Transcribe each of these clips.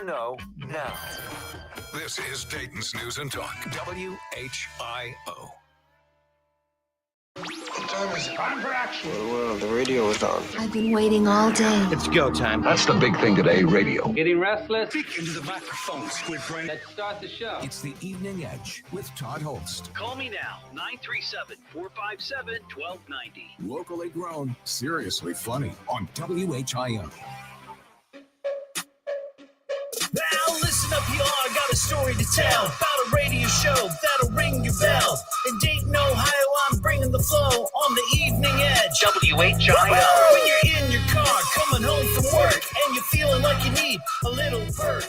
know now. This is Dayton's News and Talk, WHIO. What time is it? Time for action. Well, the radio is on. I've been waiting all day. It's go time. That's the big thing today, radio. Getting restless? Speak into the microphone, Squid Brain. Let's start the show. It's the Evening Edge with Todd Hollst. Call me now, 937-457-1290. Locally grown, seriously funny on WHIO. Now listen up, y'all. I got a story to tell about a radio show that'll ring your bell. In Dayton, Ohio, I'm bringing the flow on the Evening Edge. WHIO. When you're in your car, coming home from work, and you're feeling like you need a little perk,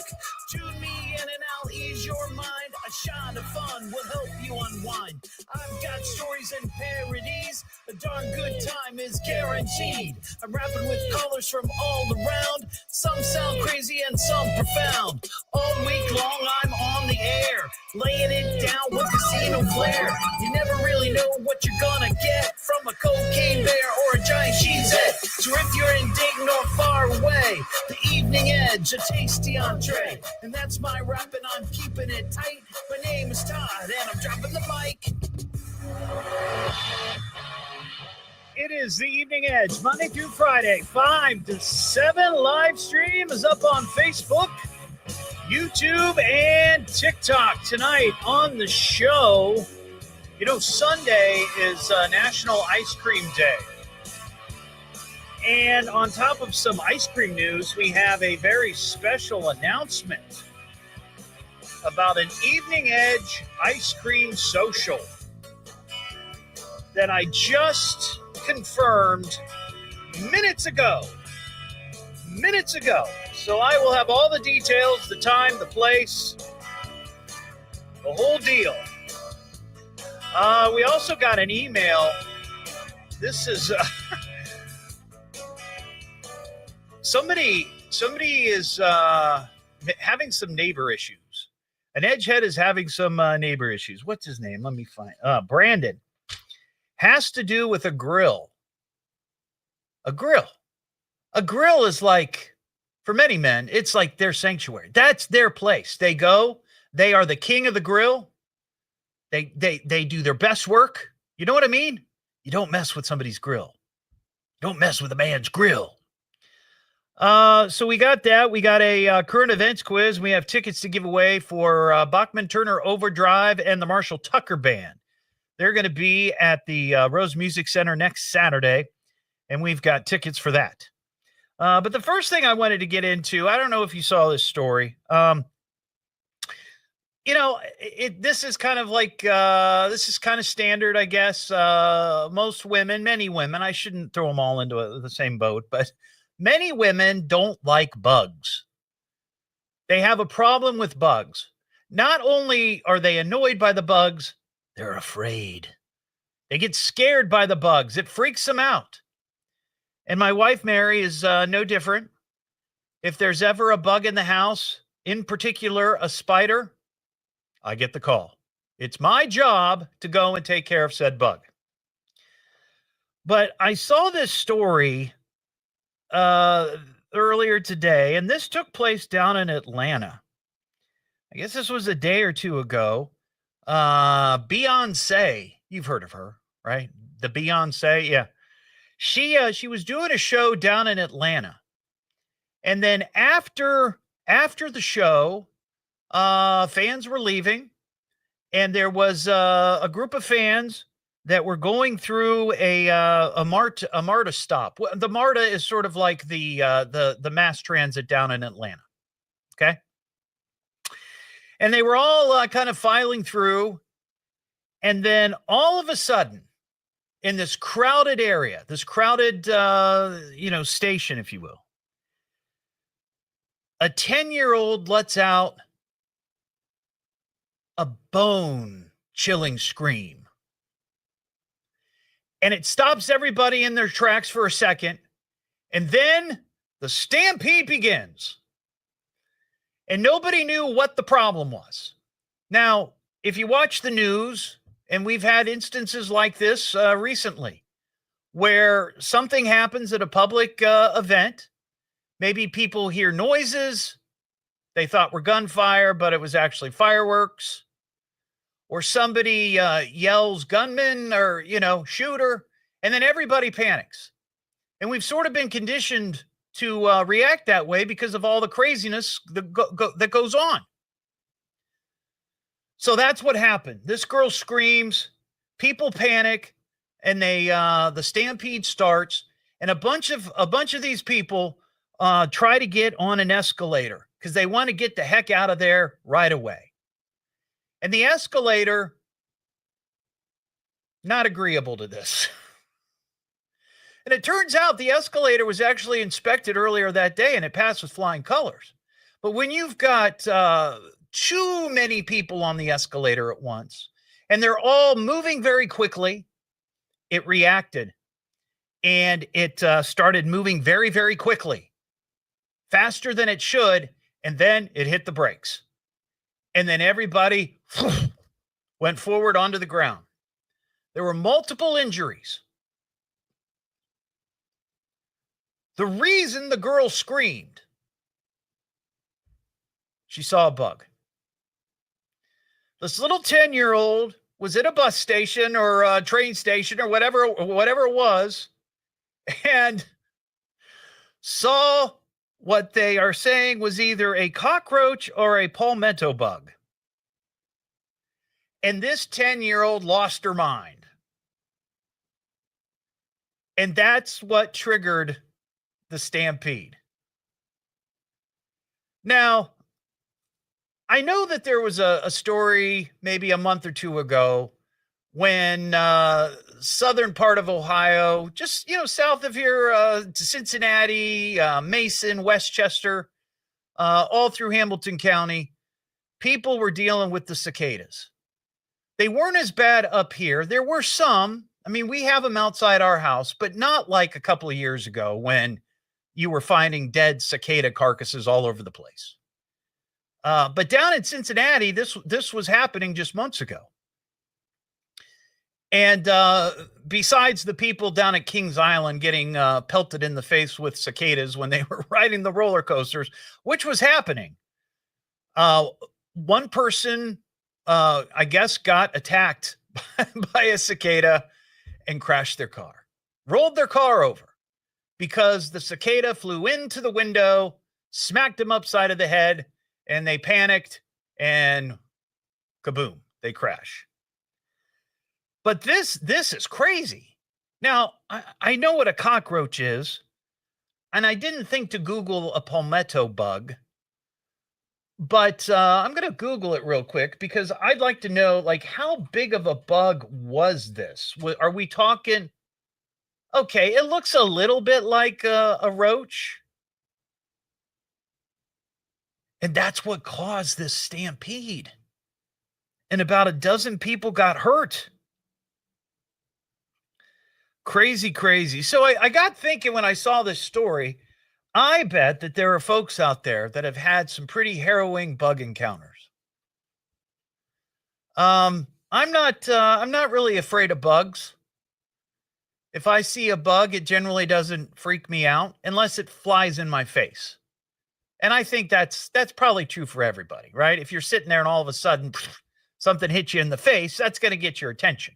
tune me in and I'll ease your mind. A shot of fun will help you unwind. I've got stories and parodies. A darn good time is guaranteed. I'm rapping with callers from all around. Some sound crazy and some profound. All week long I'm on the air, laying it down with casino flair. You never really know what you're gonna get from a cocaine bear or a giant cheesehead. So if you're in Dayton or far away, the Evening Edge, a tasty entree. And that's my rap and I'm keeping it tight. My name is Todd and I'm dropping the mic. It is the Evening Edge, Monday through Friday, 5 to 7. Live stream is up on Facebook, YouTube, and TikTok. Tonight on the show, you know, Sunday is National Ice Cream Day. And on top of some ice cream news, we have a very special announcement about an Evening Edge ice cream social that I just confirmed minutes ago. So I will have all the details, the time, the place, the whole deal. We also got an email. This is somebody is having some neighbor issues. An edgehead is having some neighbor issues. What's his name? Let me find. Brandon. Has to do with a grill. A grill. A grill is like, for many men, it's like their sanctuary. That's their place. They go. They are the king of the grill. They do their best work. You know what I mean? You don't mess with somebody's grill. You don't mess with a man's grill. So we got that. We got a current events quiz. We have tickets to give away for Bachman Turner Overdrive and the Marshall Tucker Band. They're going to be at the Rose Music Center next Saturday, and we've got tickets for that. But the first thing I wanted to get into, I don't know if you saw this story. You know, this is kind of like, this is kind of standard, I guess. Most women, many women, I shouldn't throw them all into the same boat, but many women don't like bugs. They have a problem with bugs. Not only are they annoyed by the bugs, they're afraid. They get scared by the bugs. It freaks them out. And my wife, Mary, is no different. If there's ever a bug in the house, in particular a spider, I get the call. It's my job to go and take care of said bug. But I saw this story earlier today, and this took place down in Atlanta. I guess this was a day or two ago. Beyonce, you've heard of her, right? The Beyonce, yeah. She was doing a show down in Atlanta. And then after the show, fans were leaving, and there was a group of fans that were going through a MARTA stop. The MARTA is sort of like the mass transit down in Atlanta. Okay. And they were all kind of filing through. And then all of a sudden, in this crowded area, this crowded, station, if you will, a 10-year-old lets out a bone-chilling scream. And it stops everybody in their tracks for a second. And then the stampede begins. And nobody knew what the problem was. Now, if you watch the news, and we've had instances like this recently, where something happens at a public event, maybe people hear noises, they thought were gunfire, but it was actually fireworks. Or somebody yells gunman or, shooter, and then everybody panics. And we've sort of been conditioned to react that way because of all the craziness that goes on. So that's what happened. This girl screams, people panic, and the stampede starts, and a bunch of these people try to get on an escalator because they want to get the heck out of there right away. And the escalator, not agreeable to this. And it turns out the escalator was actually inspected earlier that day, and it passed with flying colors. But when you've got too many people on the escalator at once, and they're all moving very quickly, it reacted. And it started moving very, very quickly, faster than it should, and then it hit the brakes. And then everybody went forward onto the ground. There were multiple injuries. The reason the girl screamed, she saw a bug. This little 10-year-old was at a bus station or a train station or whatever it was, and saw what they are saying was either a cockroach or a palmetto bug. And this 10-year-old lost her mind. And that's what triggered the stampede. Now, I know that there was a story maybe a month or two ago when southern part of Ohio, just, south of here, to Cincinnati, Mason, Westchester, all through Hamilton County, people were dealing with the cicadas. They weren't as bad up here. There were some. I mean, we have them outside our house, but not like a couple of years ago when you were finding dead cicada carcasses all over the place. But down in Cincinnati, this was happening just months ago. And besides the people down at Kings Island getting pelted in the face with cicadas when they were riding the roller coasters, which was happening, one person, I guess, got attacked by a cicada and crashed their car, rolled their car over because the cicada flew into the window, smacked him upside of the head, and they panicked and kaboom, they crash. But this is crazy. Now, I know what a cockroach is, and I didn't think to Google a palmetto bug, but I'm going to Google it real quick because I'd like to know, how big of a bug was this? Are we talking? Okay, it looks a little bit like a roach. And that's what caused this stampede. And about a dozen people got hurt. Crazy, crazy. So I got thinking when I saw this story, I bet that there are folks out there that have had some pretty harrowing bug encounters. I'm not really afraid of bugs. If I see a bug, it generally doesn't freak me out unless it flies in my face. And I think that's probably true for everybody, right? If you're sitting there and all of a sudden something hits you in the face, that's going to get your attention.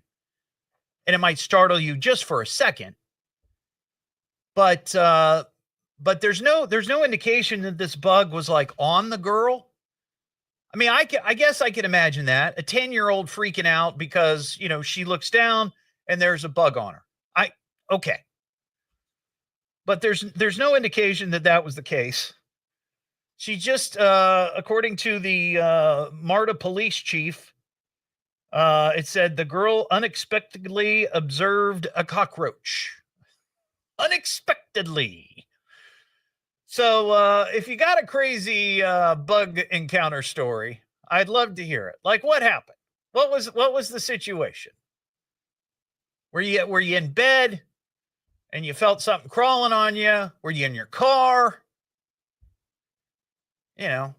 And it might startle you just for a second. But there's no indication that this bug was on the girl. I mean, I guess I could imagine that. A 10-year-old freaking out because, she looks down and there's a bug on her. Okay. But there's no indication that was the case. She just, according to the MARTA police chief, it said the girl unexpectedly observed a cockroach. Unexpectedly. So if you got a crazy bug encounter story, I'd love to hear it. What happened? What was the situation? Were you in bed and you felt something crawling on you? Were you in your car? I'd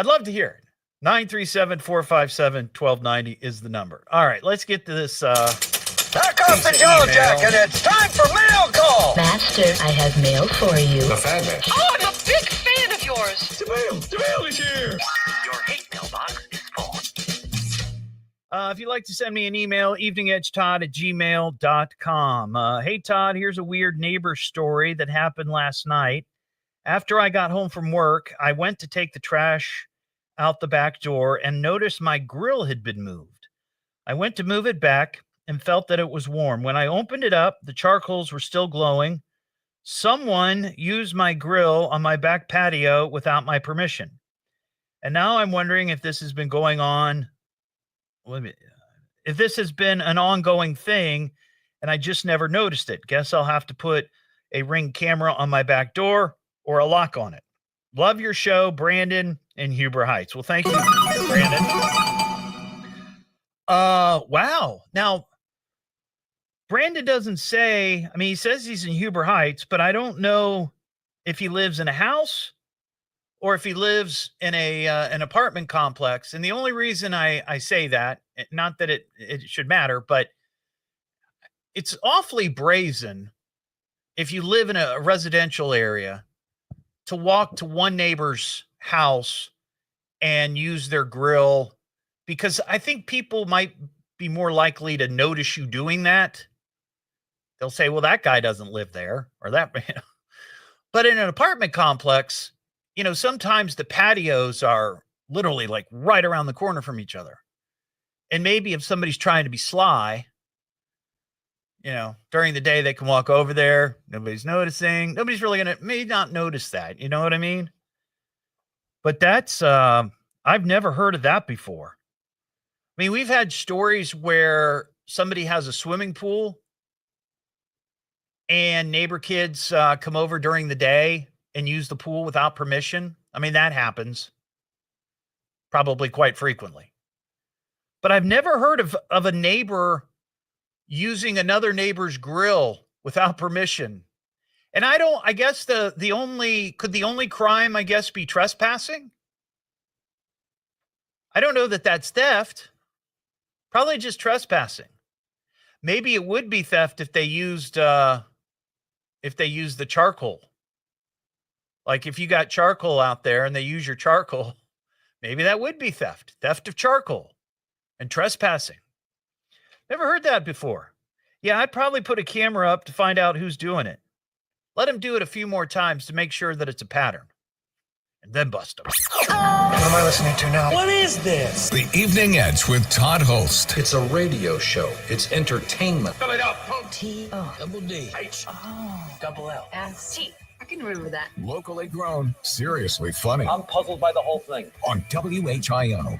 love to hear it. 937-457-1290 is the number. All right, let's get to this. Back off the jello jacket. It's time for mail call. Master, I have mail for you. The fan man. Oh, I'm a big fan of yours. this? Jamil is here. Your hate mailbox is full. If you'd like to send me an email, eveningedgetodd@gmail.com. Hey, Todd, here's a weird neighbor story that happened last night. After I got home from work, I went to take the trash out the back door and noticed my grill had been moved. I went to move it back and felt that it was warm. When I opened it up, the charcoals were still glowing. Someone used my grill on my back patio without my permission. And now I'm wondering if this has been going on. If this has been an ongoing thing and I just never noticed it. Guess I'll have to put a Ring camera on my back door or a lock on it. Love your show, Brandon in Huber Heights. Well, thank you, Brandon. Wow. Now, Brandon doesn't say, I mean, he says he's in Huber Heights, but I don't know if he lives in a house or if he lives in an apartment complex. And the only reason I say that, not that it should matter, but it's awfully brazen if you live in a residential area to walk to one neighbor's house and use their grill, because I think people might be more likely to notice you doing that. They'll say, well, that guy doesn't live there, or that. But in an apartment complex, sometimes the patios are literally like right around the corner from each other. And maybe if somebody's trying to be sly, during the day, they can walk over there. Nobody's noticing. Nobody's really may not notice that. You know what I mean? But that's, I've never heard of that before. I mean, we've had stories where somebody has a swimming pool and neighbor kids come over during the day and use the pool without permission. I mean, that happens probably quite frequently. But I've never heard of a neighbor using another neighbor's grill without permission. And I guess the only crime, I guess, be trespassing? I don't know that that's theft. Probably just trespassing. Maybe it would be theft if they used the charcoal. Like if you got charcoal out there and they use your charcoal, maybe that would be theft of charcoal and trespassing. Never heard that before. Yeah, I'd probably put a camera up to find out who's doing it. Let him do it a few more times to make sure that it's a pattern. And then bust him. What am I listening to now? What is this? The Evening Edge with Todd Hollst. It's a radio show. It's entertainment. Fill it up. Double D. H. Double L. S-T. I can remember that. Locally grown, seriously funny. I'm puzzled by the whole thing. On WHIO.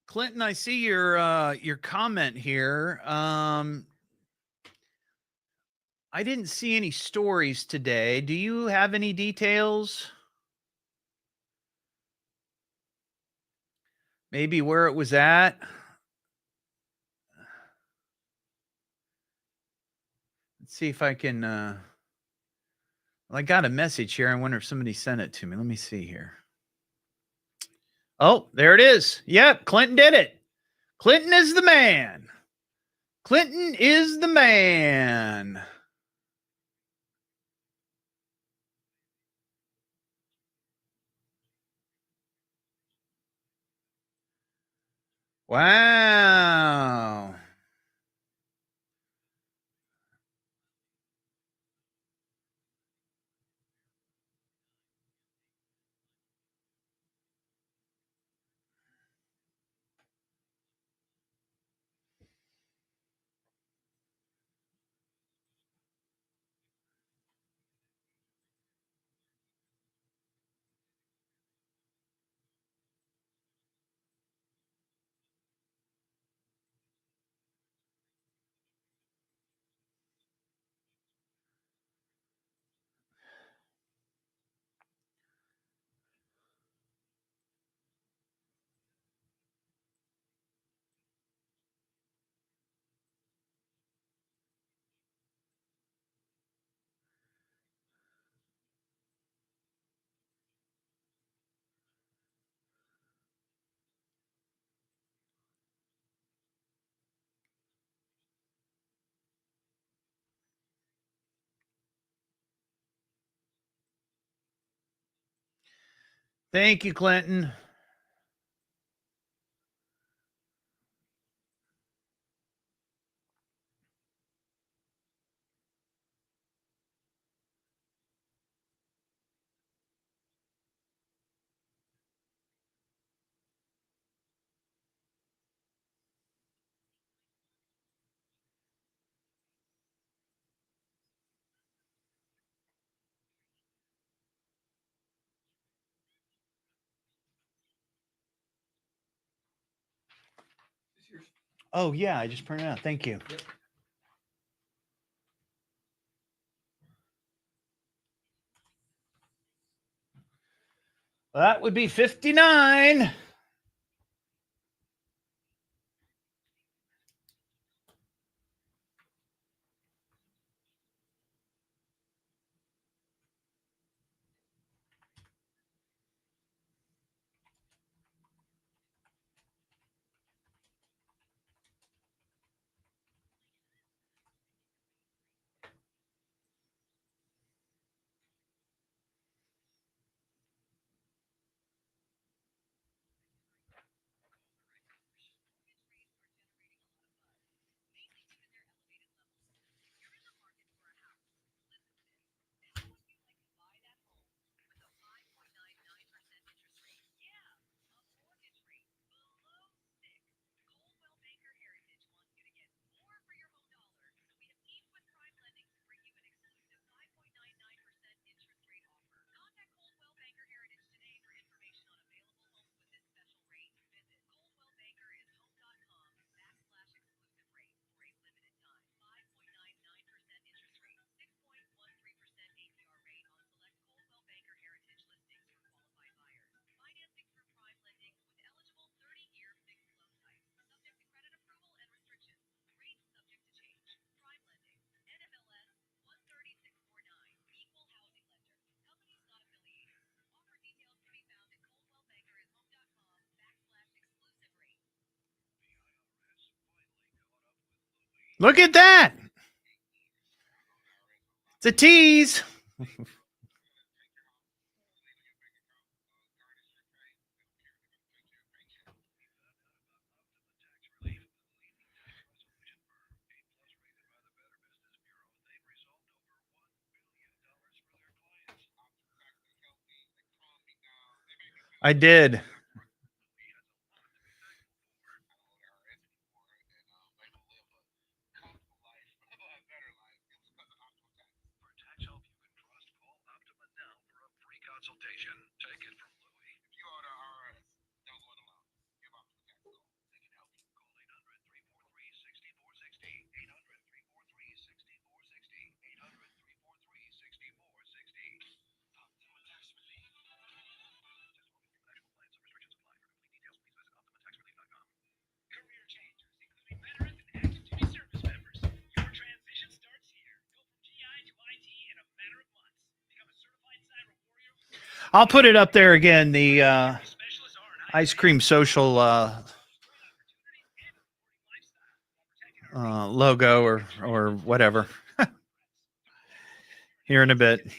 Clinton, I see your comment here. I didn't see any stories today. Do you have any details? Maybe where it was at? Let's see if I can. Well, I got a message here. I wonder if somebody sent it to me. Let me see here. Oh, there it is. Yep, Clinton did it. Clinton is the man. Clinton is the man. Wow. Thank you, Clinton. Oh, yeah, I just printed it out. Thank you. Yep. That would be 59. Look at that. It's a tease. I did. I'll put it up there again. The ice cream social logo or whatever here in a bit.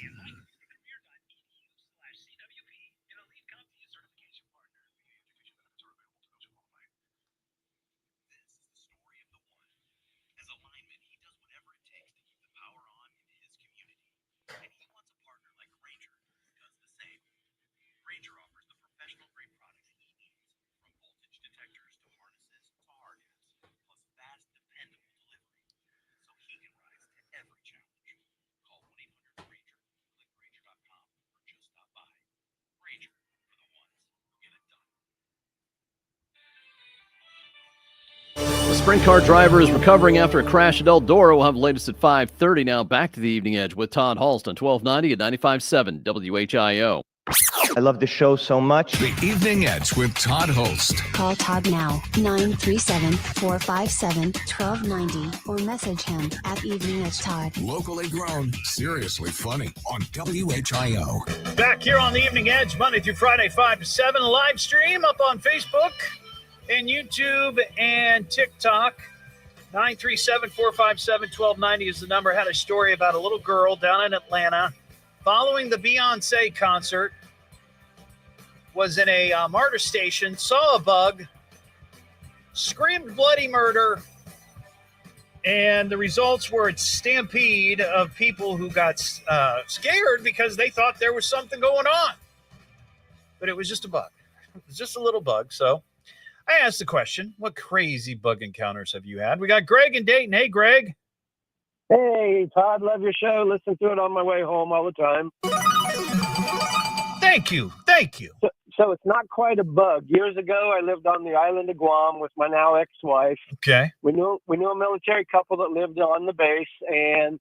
The sprint car driver is recovering after a crash at Eldora. We'll have the latest at 5:30. Now back to the Evening Edge with Todd Hollst on 1290 at 95.7 WHIO. I love the show so much. The Evening Edge with Todd Hollst. Call Todd now, 937-457-1290, or message him at Evening Edge Todd. Locally grown, seriously funny on WHIO. Back here on the Evening Edge, Monday through Friday, 5 to 7, live stream up on Facebook and YouTube and TikTok. 937-457-1290 is the number. I had a story about a little girl down in Atlanta following the Beyonce concert. was in a MARTA station, saw a bug, screamed bloody murder, and the results were a stampede of people who got scared because they thought there was something going on. But it was just a bug. It was just a little bug. So I asked the question, what crazy bug encounters have you had? We got Greg in Dayton. Hey, Greg. Hey, Todd, love your show. Listen to it on my way home all the time. Thank you. Thank you. So it's not quite a bug. Years ago, I lived on the island of Guam with my now ex-wife. Okay. We knew a military couple that lived on the base, and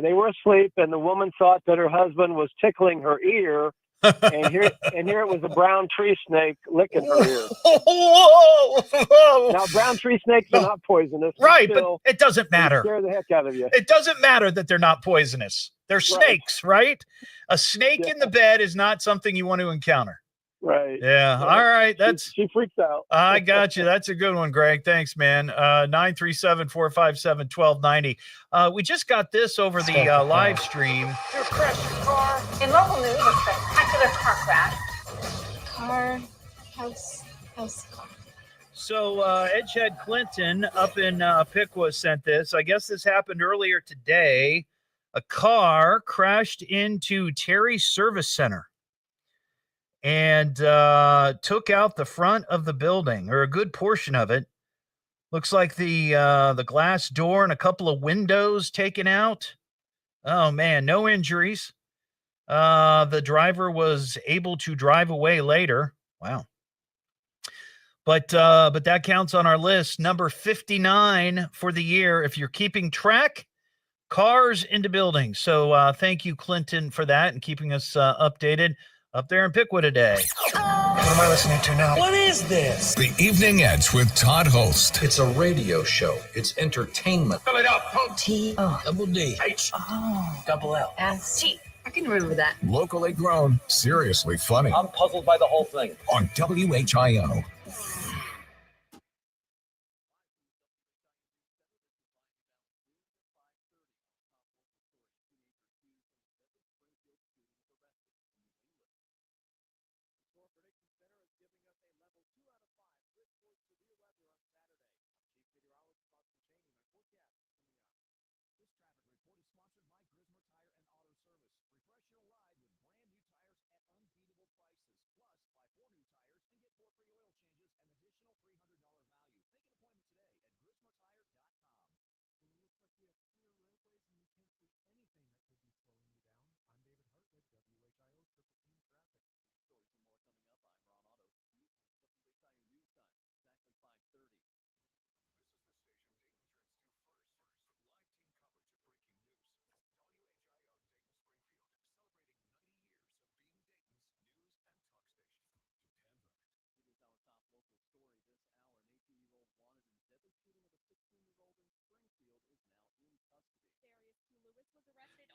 they were asleep, and the woman thought that her husband was tickling her ear, and here it was a brown tree snake licking her ear. Whoa! Now, brown tree snakes are not poisonous. Right, still, but it doesn't matter. Scare the heck out of you. It doesn't matter that they're not poisonous. They're snakes, right? A snake in the bed is not something you want to encounter. Right. Yeah. All right. She freaks out. I got you. That's a good one, Greg. Thanks, man. 937-457-1290. We just got this over the live stream. You crashed your car. In local news, a spectacular car crash. House. So Edgehead Clinton up in Piqua sent this. I guess this happened earlier today. A car crashed into Terry Service Center and took out the front of the building, or a good portion of it. Looks like the glass door and a couple of windows taken out. Oh, man, no injuries. The driver was able to drive away later. Wow. But that counts on our list. Number 59 for the year. If you're keeping track, cars into buildings. So thank you, Clinton, for that and keeping us updated up there in Piqua today. What am I listening to now? What is this? The Evening Edge with Todd Hollst. It's a radio show. It's entertainment. Fill it up. Double D. H. Double L. S-T. I can remember that. Locally grown, seriously funny. I'm puzzled by the whole thing. On WHIO.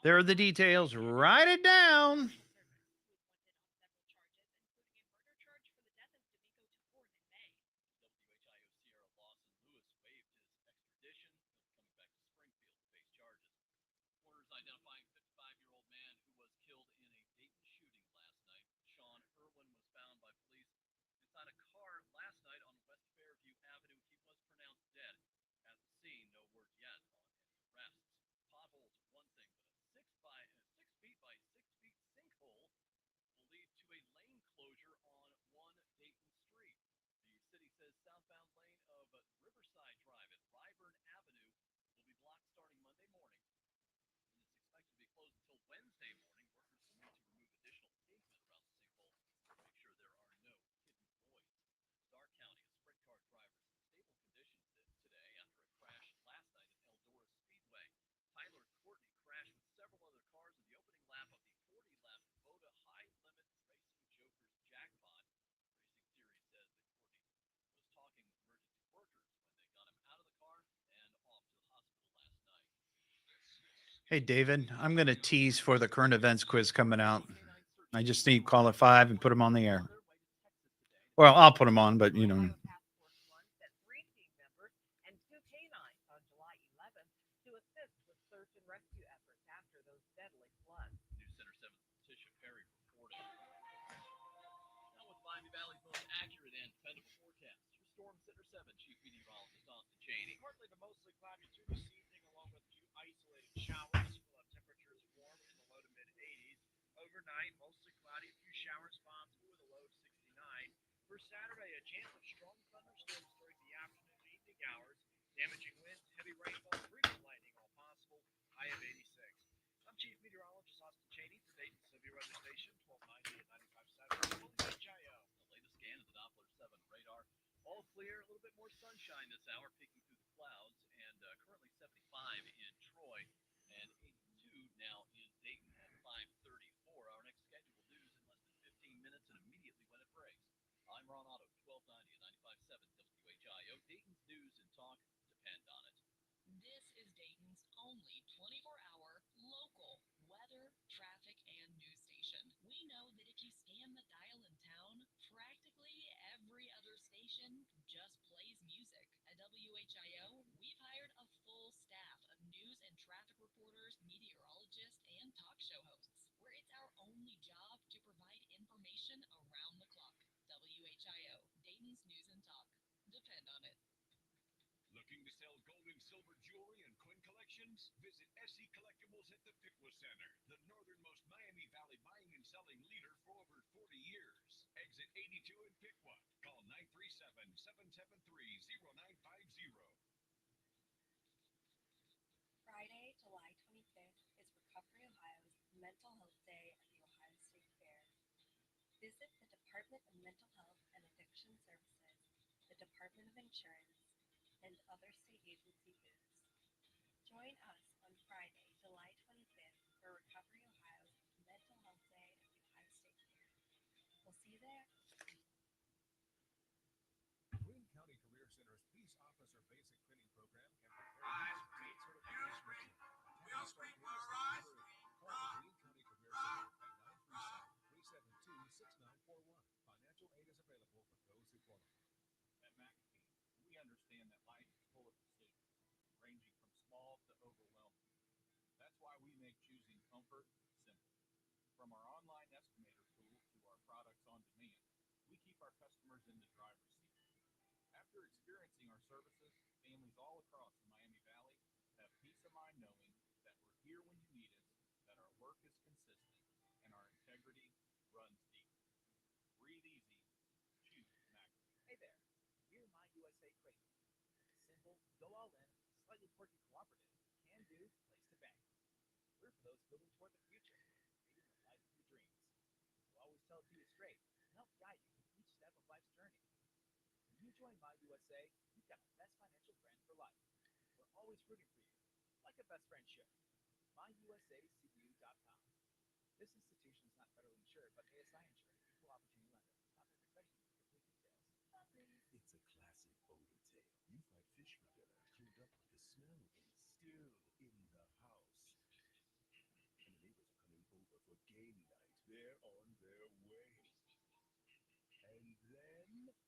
There are the details. Write it down. Hey, David, I'm going to tease for the current events quiz coming out. I just need caller 5 and put them on the air. Well, I'll put them on, but you know. Partly to mostly cloudy through this evening, along with a few isolated showers. We'll have temperatures warm in the low to mid 80s. Overnight, mostly cloudy, a few showers possible with a low of 69. For Saturday, a chance of strong thunderstorms during the afternoon and evening hours. Damaging winds, heavy rainfall, frequent lightning, all possible. High of 86. I'm Chief Meteorologist Austin Cheney for Dayton Severe Weather Station, 1290 at 95.7 WHIO. The latest scan of the Doppler 7 radar. All clear, a little bit more sunshine this hour, peeking through the clouds, and currently 75 in Troy and 82 now in Dayton at 5:34. Our next scheduled news in less than 15 minutes and immediately when it breaks. I'm Ron Otto, 1290 at 95.7 WHIO. Dayton's news and talk depend on it. This is Dayton's only 24-hour local weather, traffic, and news station. We know that if you scan the dial in town, practically every other station just plays music. At WHIO, we've hired a full staff of news and traffic reporters, meteorologists, and talk show hosts, where it's our only job to provide information around the clock. WHIO, Dayton's news and talk. Depend on it. Looking to sell gold and silver jewelry and coin collections? Visit SE Collectibles at the Piqua Center, the northernmost Miami Valley buying and selling leader for over 40 years. Exit 82 in Piqua. Call 937-773-0950. Friday, July 25th is Recovery Ohio's Mental Health Day at the Ohio State Fair. Visit the Department of Mental Health and Addiction Services, the Department of Insurance, and other state agency booths. Join us on Friday, July 25th for Recovery Ohio's Mental Health Day at the Ohio State Fair. We'll see you there. Greene County Career Center's Peace Officer Basic Training Program can prepare you for state certification. Will Street will rise. Call the Greene County Career Center at 937-372-6941. Financial aid is available for those who qualify. At McAfee, we understand that life is full of decisions, ranging from small to overwhelming. That's why we make choosing comfort simple. From our online estimator tool to our products on demand, we keep our customers in the driver's seat. After experiencing our services, families all across the Miami Valley have peace of mind knowing that we're here when you need us, that our work is consistent, and our integrity runs deep. Breathe easy. Choose McAfee. Hey there. We're My USA Credit. Simple, go all in, slightly quirky cooperative, can do, place to bank. We're for those building toward the future, creating the life of your dreams. We'll always tell it to you straight and help guide you through each step of life's journey. When you join My USA, you've got the best financial friend for life. We're always rooting for you, like a best friend should. MyUSACU.com. This institution is not federally insured, but ASI insured, equal opportunity lender. Not for credit union. Complete details. It's a classic older tale. You've had fish for dinner, cleared up with the smell, and still in the house. And the neighbors are coming over for game night. They're on their way. And then you spray Febreze Air Mist.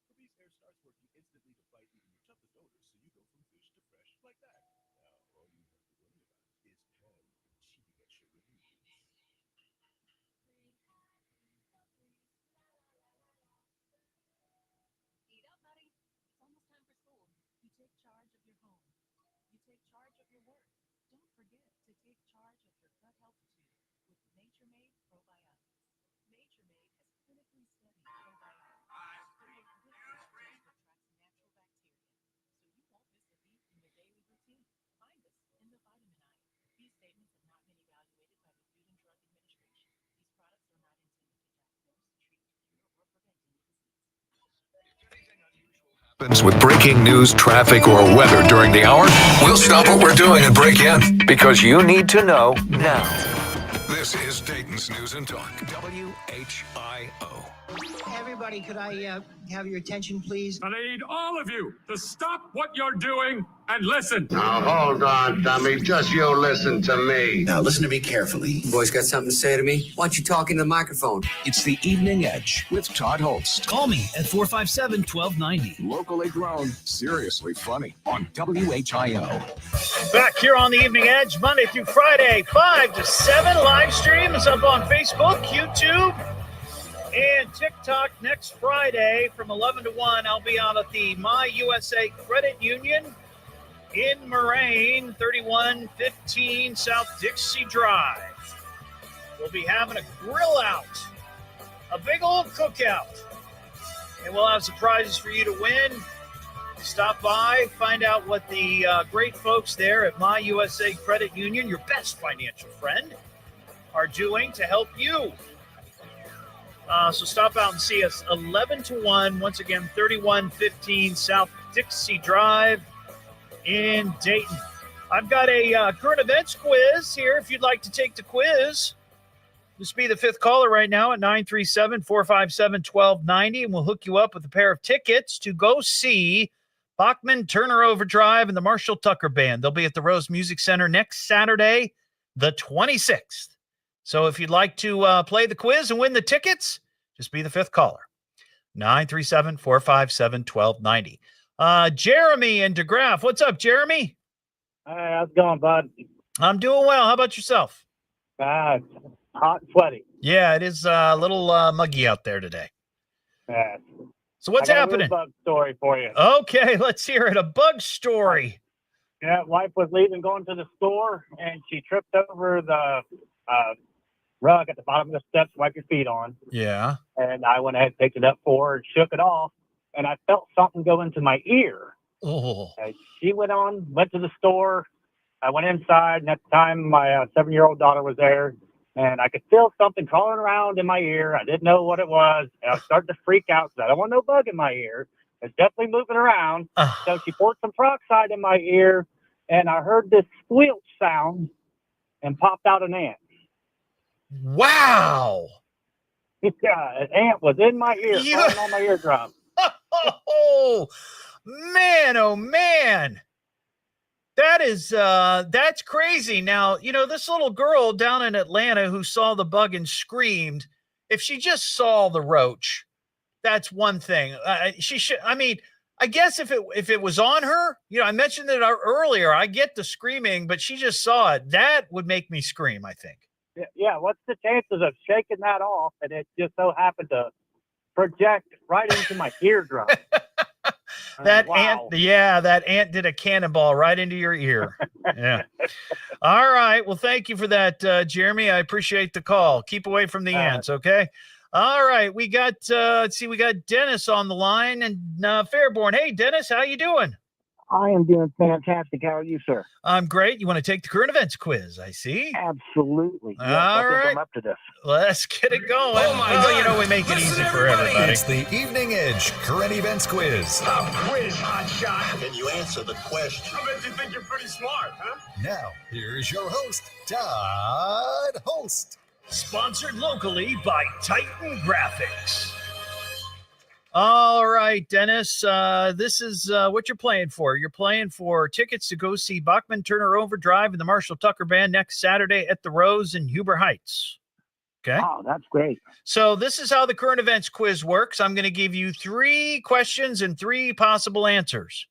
Febreze Air starts working instantly to fight even your toughest odors, so you go from fish to fresh like that. Now, all you have to worry about is Pam cheating at your reviews. Eat up, buddy. It's almost time for school. You take charge of your home. You take charge of your work. Don't forget to take charge of your gut health too with Nature Made Probiotics. Nature Made has clinically studied probiotics. This attracts natural bacteria, so you won't miss a beat in your daily routine. Find us in the vitamin aisle. These statements have not been evaluated by the Food and Drug Administration. These products are not intended to diagnose, treat, cure, or prevent any disease. Happens with breaking news, traffic, or weather during the hour, we'll stop what we're doing and break in because you need to know now. This is Dayton's News and Talk, WHIO. Everybody, could I have your attention, please? I need all of you to stop what you're doing and listen. Now, hold on, dummy. Just you listen to me. Now, listen to me carefully. You boys got something to say to me? Why don't you talk into the microphone? It's the Evening Edge with Todd Hollst. Call me at 457-1290. Locally grown, seriously funny on WHIO. Back here on the Evening Edge, Monday through Friday, 5 to 7. Live streams up on Facebook, YouTube, And TikTok next Friday from 11 to 1. I'll be out at the My USA Credit Union in Moraine, 3115 South Dixie Drive. We'll be having a grill out, a big old cookout. And we'll have surprises for you to win. Stop by, find out what the great folks there at My USA Credit Union, your best financial friend, are doing to help you. So stop out and see us 11 to 1. Once again, 3115 South Dixie Drive in Dayton. I've got a current events quiz here if you'd like to take the quiz. Just be the fifth caller right now at 937-457-1290, and we'll hook you up with a pair of tickets to go see Bachman Turner Overdrive and the Marshall Tucker Band. They'll be at the Rose Music Center next Saturday, the 26th. So if you'd like to play the quiz and win the tickets, just be the fifth caller. 937-457-1290. Jeremy in DeGraff. What's up, Jeremy? Hey, how's it going, bud? I'm doing well. How about yourself? Hot and sweaty. Yeah, it is a little muggy out there today. Yeah. So what's I got happening? A bug story for you. Okay, let's hear it. A bug story. Yeah, wife was leaving, going to the store, and she tripped over the rug at the bottom of the steps to wipe your feet on. Yeah. And I went ahead and picked it up for her and shook it off, and I felt something go into my ear. Oh. And she went to the store. I went inside, and at the time, my 7-year-old daughter was there, and I could feel something crawling around in my ear. I didn't know what it was, and I was starting to freak out because I don't want no bug in my ear. It's definitely moving around. So she poured some peroxide in my ear, and I heard this squelch sound and popped out an ant. Wow. Yeah, an ant was in my ear, falling on my eardrum. Oh, man, oh, man. That is, that's crazy. Now, you know, this little girl down in Atlanta who saw the bug and screamed, if she just saw the roach, that's one thing. She should, I mean, I guess if it was on her, you know, I mentioned it earlier, I get the screaming, but she just saw it. That would make me scream, I think. Yeah, what's the chances of shaking that off and it just so happened to project right into my eardrum? That wow. That ant did a cannonball right into your ear. Yeah. All right. Well, thank you for that, Jeremy. I appreciate the call. Keep away from the ants, okay? All right. We got, we got Dennis on the line and Fairborn. Hey, Dennis, how you doing? I am doing fantastic. How are you, sir? I'm great. You want to take the current events quiz, I see. Absolutely. Yes, All I think right. I'm up to this. Let's get it going. Well, you know, we make it easy for everybody. It's the Evening Edge Current Events Quiz. Pop quiz, hot shot. Can you answer the question? I bet you think you're pretty smart, huh? Now, here's your host, Todd Hollst. Sponsored locally by Titan Graphics. All right, Dennis, this is what you're playing for. You're playing for tickets to go see Bachman Turner Overdrive and the Marshall Tucker Band next Saturday at the Rose in Huber Heights. Okay. Oh, that's great. So this is how the current events quiz works. I'm going to give you 3 questions and 3 possible answers.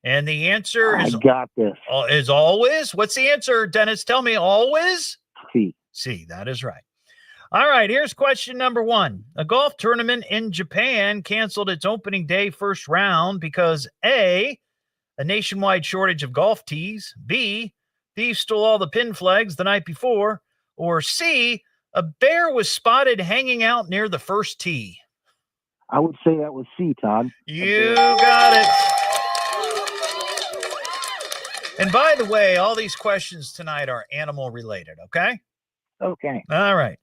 And the answer I got this. Is always. What's the answer, Dennis? Tell me. Always? C. That is right. All right, here's question number 1. A golf tournament in Japan canceled its opening day first round because A, a nationwide shortage of golf tees, B, thieves stole all the pin flags the night before, or C, a bear was spotted hanging out near the first tee. I would say that was C, Todd. You got it. And by the way, all these questions tonight are animal related, okay? Okay. All right.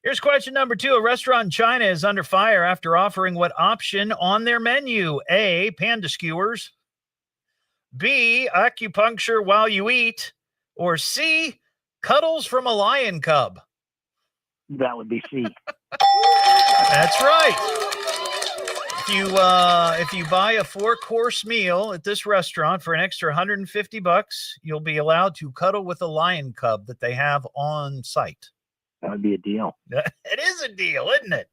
Here's question number 2. A restaurant in China is under fire after offering what option on their menu? A, panda skewers, B, acupuncture while you eat, or C, cuddles from a lion cub. That would be C. That's right. If you buy a 4-course meal at this restaurant for an extra $150, you'll be allowed to cuddle with a lion cub that they have on site. That would be a deal. It is a deal, isn't it?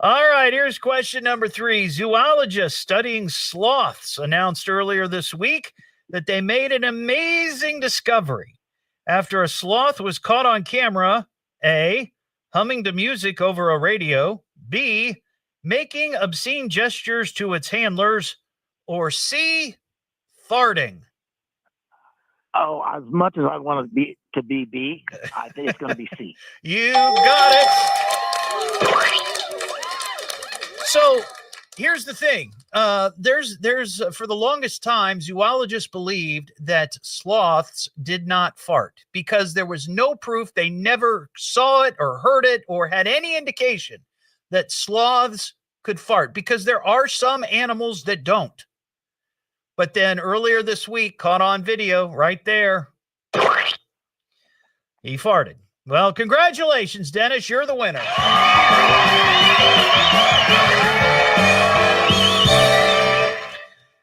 All right, here's question number 3. Zoologists studying sloths announced earlier this week that they made an amazing discovery after a sloth was caught on camera, A, humming to music over a radio, B, making obscene gestures to its handlers, or C, farting? Oh, as much as I want to be B, I think it's going to be C. You got it. So here's the thing. There's for the longest time, zoologists believed that sloths did not fart because there was no proof. They never saw it or heard it or had any indication that sloths could fart, because there are some animals that don't. But then earlier this week, caught on video right there, he farted. Well, congratulations, Dennis. You're the winner.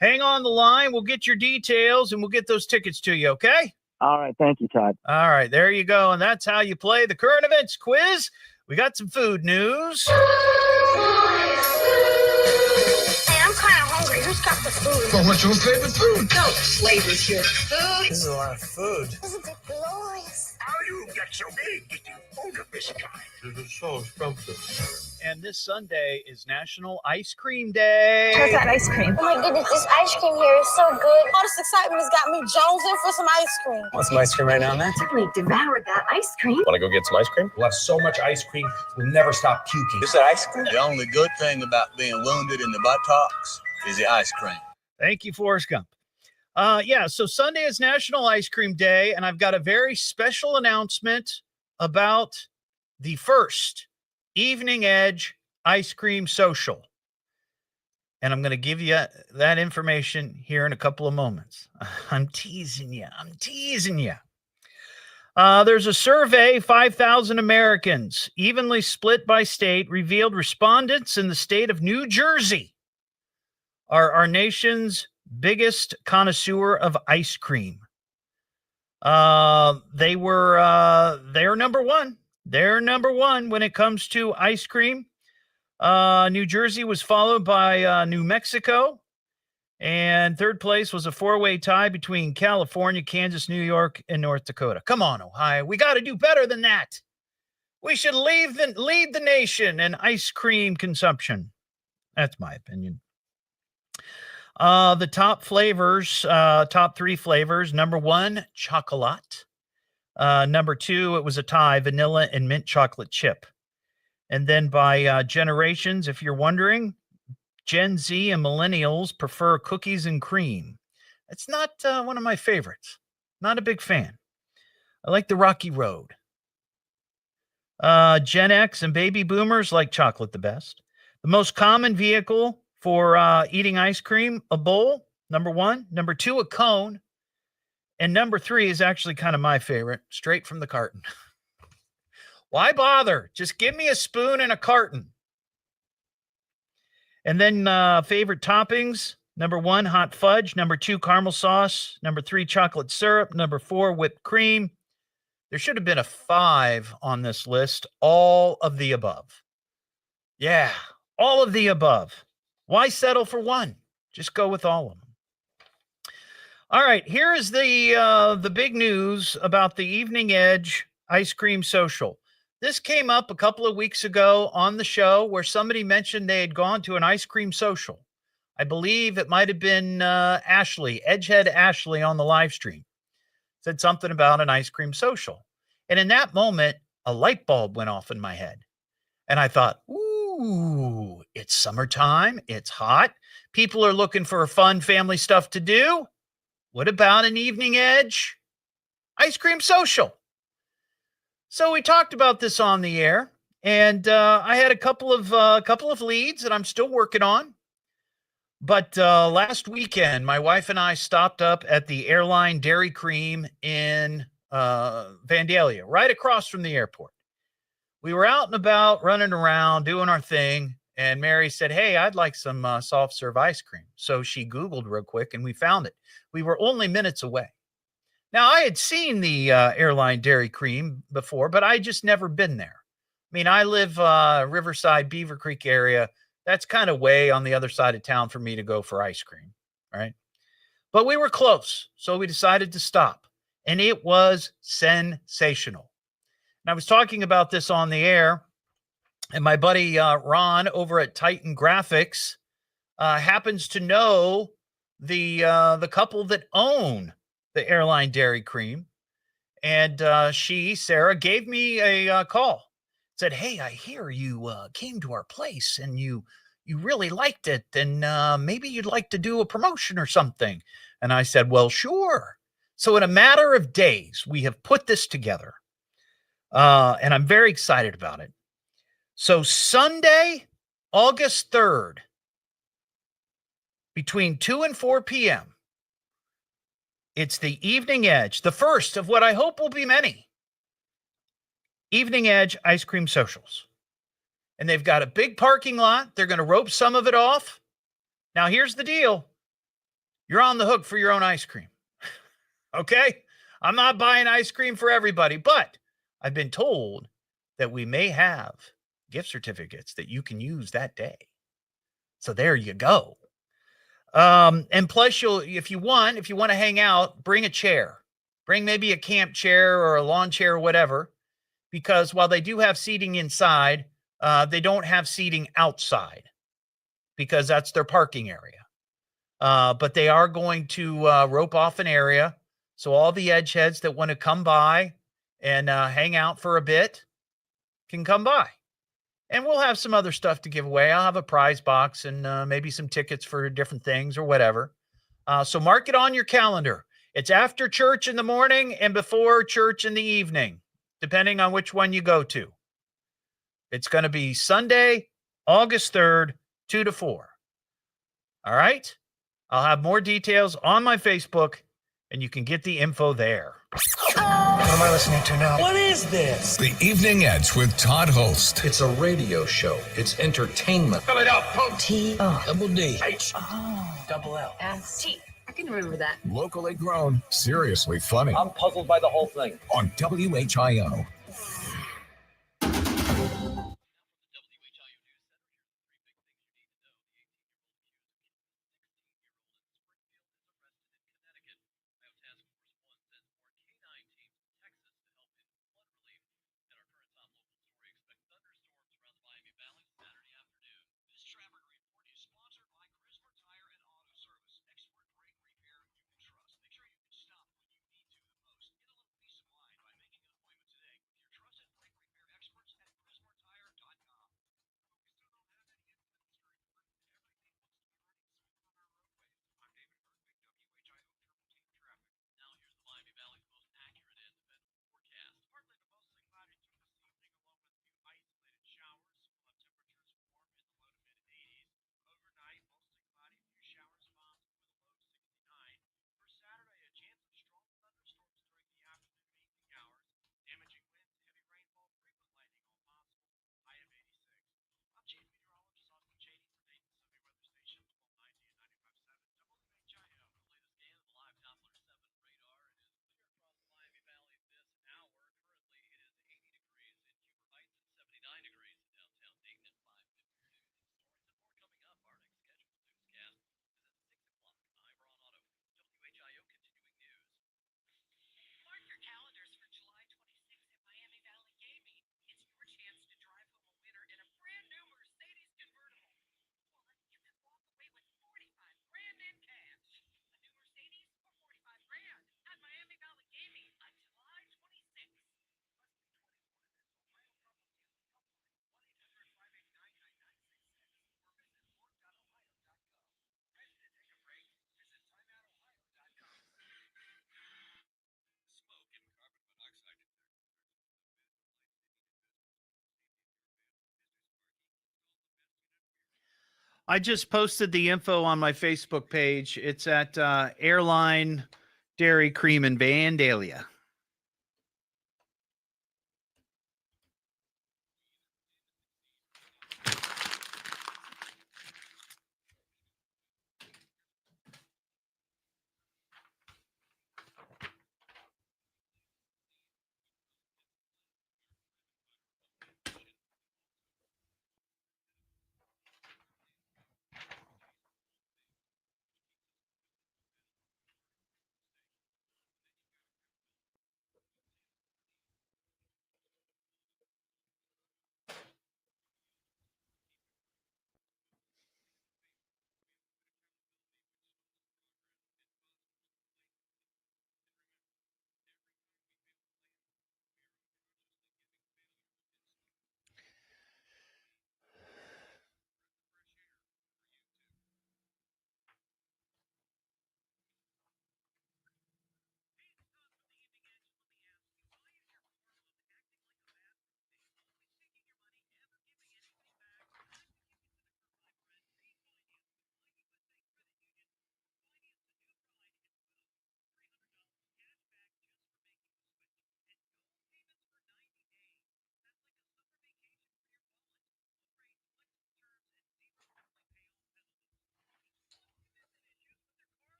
Hang on the line. We'll get your details and we'll get those tickets to you, okay? All right. Thank you, Todd. All right. There you go. And that's how you play the current events quiz. We got some food news. Hey, I'm kind of hungry. Who's got the food? Well, what's your favorite food? No flavors here. Food. This is a lot of food. Isn't it glorious? How you get so big that you hold of this kind? This is so expensive. And this Sunday is National Ice Cream Day. What's that ice cream? Oh my goodness, this ice cream here is so good. All this excitement has got me jonesing for some ice cream. Want some ice cream right now, man? We devoured that ice cream. Want to go get some ice cream? We'll have so much ice cream, we'll never stop puking. Is that ice cream? The only good thing about being wounded in the buttocks is the ice cream. Thank you, Forrest Gump. So Sunday is National Ice Cream Day, and I've got a very special announcement about the first Evening Edge Ice Cream Social. And I'm going to give you that information here in a couple of moments. I'm teasing you. There's a survey, 5,000 Americans, evenly split by state, revealed respondents in the state of New Jersey are our nation's biggest connoisseur of ice cream. They're number one. They're number one when it comes to ice cream. New Jersey was followed by New Mexico. And third place was a four-way tie between California, Kansas, New York, and North Dakota. Come on, Ohio. We got to do better than that. We should lead the nation in ice cream consumption. That's my opinion. The top flavors, top three flavors. Number one, chocolate. Number two, it was a tie, vanilla and mint chocolate chip. And then by generations, if you're wondering, Gen Z and millennials prefer cookies and cream. It's not one of my favorites. Not a big fan. I like the Rocky Road. Gen X and baby boomers like chocolate the best. The most common vehicle for eating ice cream, a bowl, number one. Number two, a cone. And number three is actually kind of my favorite, straight from the carton. Why bother? Just give me a spoon and a carton. And then favorite toppings, number one, hot fudge. Number two, caramel sauce. Number three, chocolate syrup. Number four, whipped cream. There should have been a 5 on this list. All of the above. Yeah, all of the above. Why settle for one? Just go with all of them. All right, here is the big news about the Evening Edge Ice Cream Social. This came up a couple of weeks ago on the show where somebody mentioned they had gone to an ice cream social. I believe it might have been Ashley, Edgehead Ashley on the live stream. Said something about an ice cream social. And in that moment, a light bulb went off in my head. And I thought, ooh, it's summertime. It's hot. People are looking for fun family stuff to do. What about an Evening Edge ice cream social? So we talked about this on the air, and I had a couple of leads that I'm still working on. But last weekend, my wife and I stopped up at the Airline Dairy Cream in Vandalia, right across from the airport. We were out and about, running around, doing our thing, and Mary said, hey, I'd like some soft serve ice cream. So she Googled real quick, and we found it. We were only minutes away. Now, I had seen the Airline Dairy Cream before, but I just never been there. I mean, I live Riverside, Beaver Creek area. That's kind of way on the other side of town for me to go for ice cream, right? But we were close, so we decided to stop, and it was sensational. And I was talking about this on the air. And my buddy Ron over at Titan Graphics happens to know the couple that own the Airline Dairy Cream. And Sarah, gave me a call. Said, "Hey, I hear you came to our place and you really liked it, and maybe you'd like to do a promotion or something." And I said, "Well, sure." So in a matter of days, we have put this together, and I'm very excited about it. So Sunday, August 3rd, between 2 and 4 p.m., it's the Evening Edge, the first of what I hope will be many Evening Edge ice cream socials. And they've got a big parking lot. They're going to rope some of it off. Now, here's the deal. You're on the hook for your own ice cream. Okay? I'm not buying ice cream for everybody, but I've been told that we may have gift certificates that you can use that day. So there you go. And plus, if you want to hang out, bring a chair. Bring maybe a camp chair or a lawn chair or whatever, because while they do have seating inside, they don't have seating outside because that's their parking area. But they are going to rope off an area. So all the edge heads that want to come by and hang out for a bit can come by. And we'll have some other stuff to give away. I'll have a prize box and maybe some tickets for different things or whatever. So mark it on your calendar. It's after church in the morning and before church in the evening, depending on which one you go to. It's going to be Sunday, August 3rd, 2 to 4. All right? I'll have more details on my Facebook, and you can get the info there. What am I listening to now? What is this? The Evening Edge with Todd Hollst. It's a radio show. It's entertainment. Fill it up, folks. Double D. H. Double L. S-T. I can remember that. Locally grown, seriously funny. I'm puzzled by the whole thing. On WHIO. I just posted the info on my Facebook page. It's at Airline Dairy Cream in Vandalia.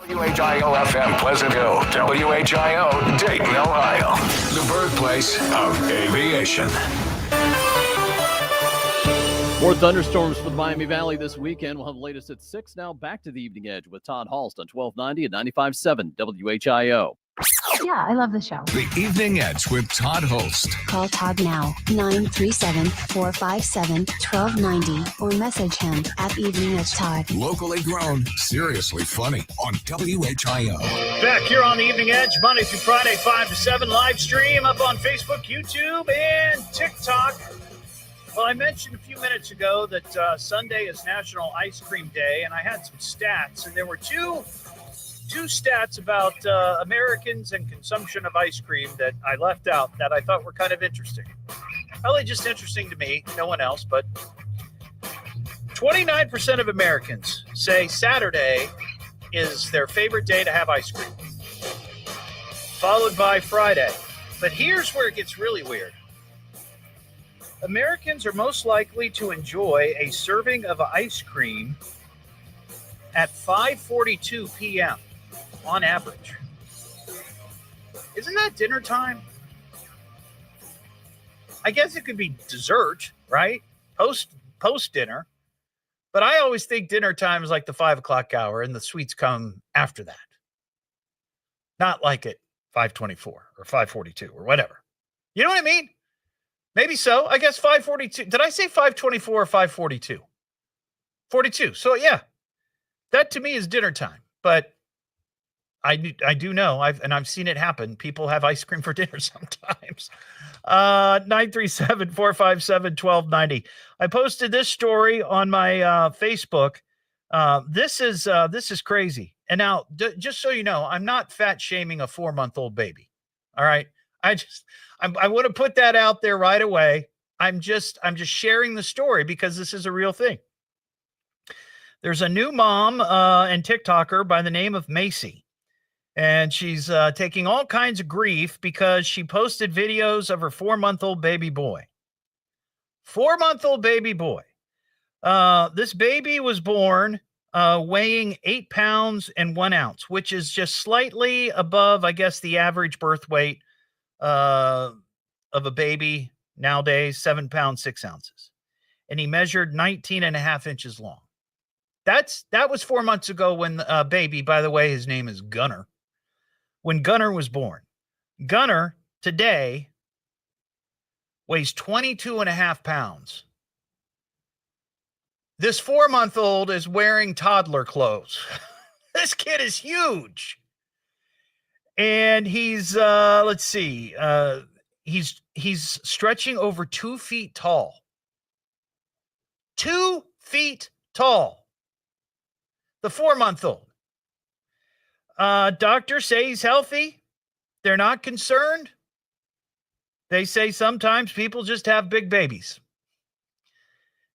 WHIO-FM Pleasant Hill, WHIO Dayton, Ohio, the birthplace of aviation. More thunderstorms for the Miami Valley this weekend. We'll have the latest at 6. Now back to the Evening Edge with Todd Hollst on 1290 and 95.7 WHIO. Yeah, I love the show. The Evening Edge with Todd Hollst. Call Todd now, 937-457-1290, or message him at Evening Edge Todd. Locally grown, seriously funny on WHIO. Back here on the Evening Edge, Monday through Friday, 5 to 7, live stream up on Facebook, YouTube, and TikTok. Well, I mentioned a few minutes ago that Sunday is National Ice Cream Day, and I had some stats, and there were two stats about Americans and consumption of ice cream that I left out that I thought were kind of interesting. Probably just interesting to me, no one else, but 29% of Americans say Saturday is their favorite day to have ice cream, followed by Friday. But here's where it gets really weird. Americans are most likely to enjoy a serving of ice cream at 5:42 p.m. on average. Isn't that dinner time? I guess it could be dessert, right? Post dinner. But I always think dinner time is like the 5 o'clock hour and the sweets come after that. Not like at 5:24 or 5:42 or whatever. You know what I mean? Maybe so. I guess 5:42. Did I say 5:24 or 5:42? 42. So yeah, that to me is dinner time. But I do know, I've seen it happen. People have ice cream for dinner sometimes. 937-457-1290. I posted this story on my Facebook. This is crazy. And now, just so you know, I'm not fat shaming a 4-month-old baby. All right. I want to put that out there right away. I'm just sharing the story because this is a real thing. There's a new mom and TikToker by the name of Macy. And she's taking all kinds of grief because she posted videos of her 4-month-old baby boy. 4-month-old baby boy. This baby was born weighing 8 pounds and 1 ounce, which is just slightly above, I guess, the average birth weight of a baby nowadays, 7 pounds, 6 ounces. And he measured 19 and a half inches long. That was 4 months ago when baby, by the way, his name is Gunner. When Gunner was born. Gunner today weighs 22 and a half pounds. This 4-month-old is wearing toddler clothes. This kid is huge. And he's, let's see, he's stretching over 2 feet tall. 2 feet tall. The 4-month-old. Doctors say he's healthy. They're not concerned. They say sometimes people just have big babies.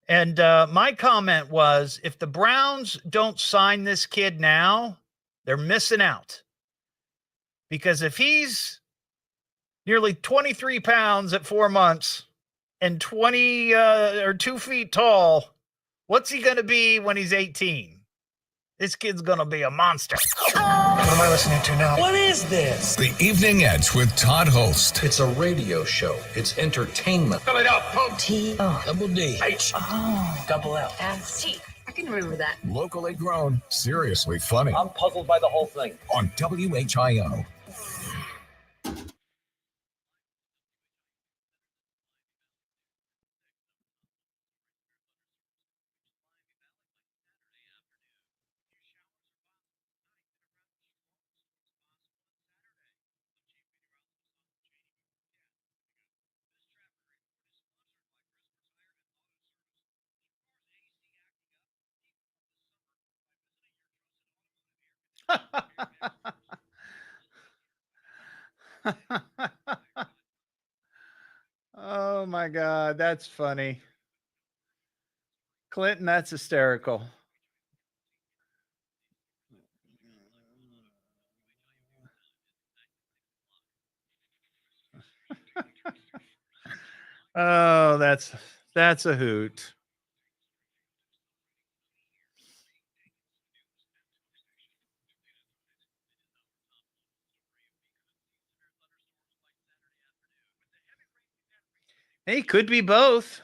And my comment was, if the Browns don't sign this kid now, they're missing out. Because if he's nearly 23 pounds at 4 months and 20 or 2 feet tall, what's he going to be when he's 18? This kid's going to be a monster. What am I listening to now? What is this? The Evening Edge with Todd Hollst. It's a radio show. It's entertainment. Spell it out, folks. Double D. H. Double L. T. I can remember that. Locally grown, seriously funny I'm puzzled by the whole thing. on WHIO. Oh my God, that's funny. Clinton, that's hysterical. Oh, that's a hoot. Hey, could be both.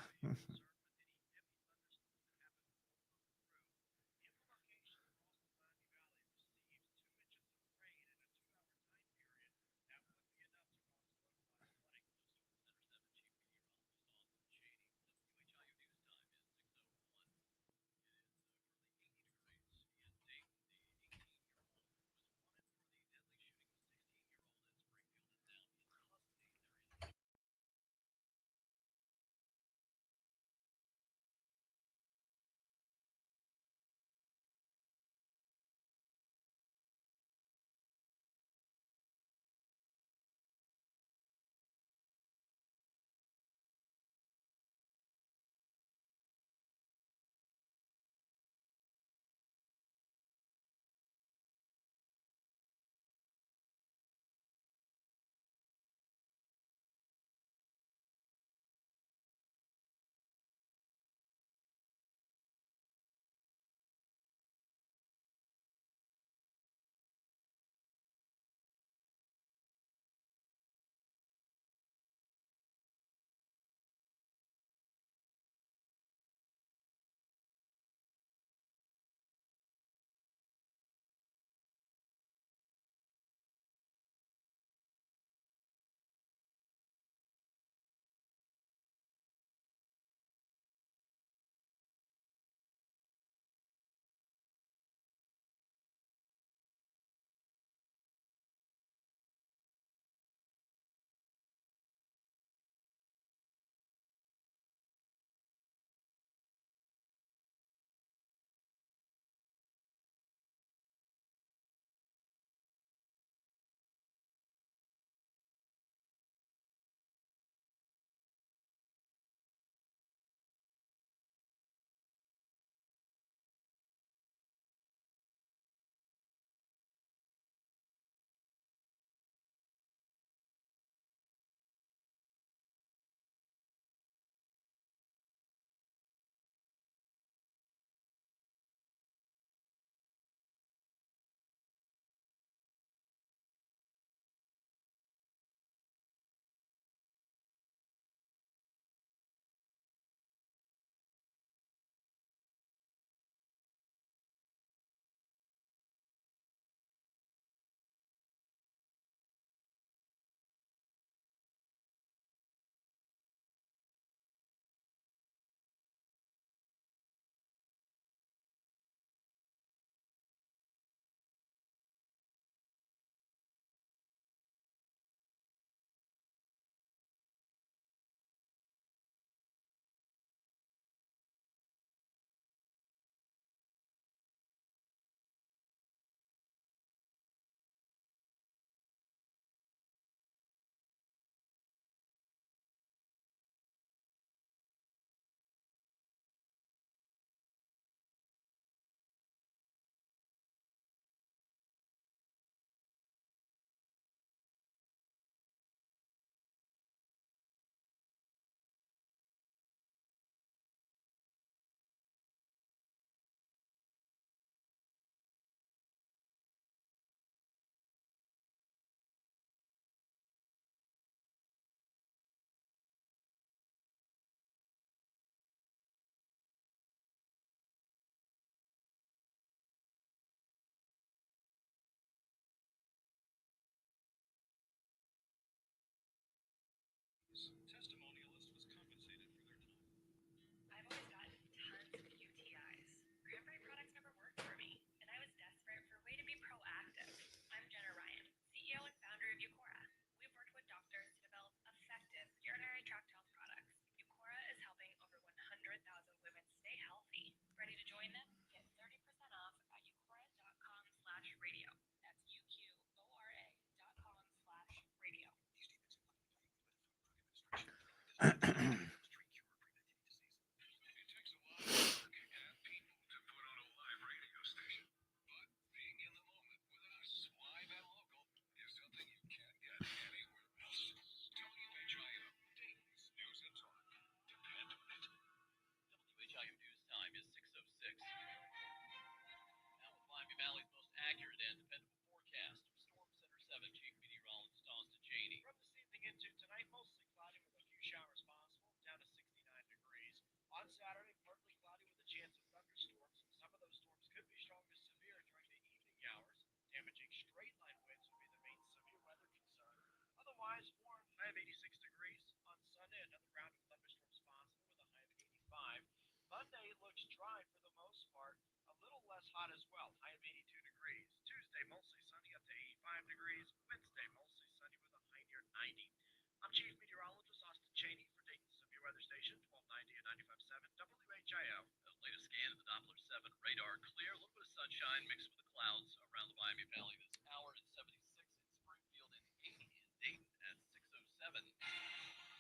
of 86 degrees. On Sunday, another round of thunderstorms possible with a high of 85. Monday looks dry for the most part, a little less hot as well, high of 82 degrees. Tuesday, mostly sunny up to 85 degrees. Wednesday, mostly sunny with a high near 90. I'm Chief Meteorologist Austin Cheney for Dayton's Severe Weather Station, 1290 and 95.7 WHIO. The latest scan of the Doppler 7 radar clear. A little bit of sunshine mixed with the clouds around the Miami Valley this hour at 76 in Springfield and 80 in Dayton at 6:07.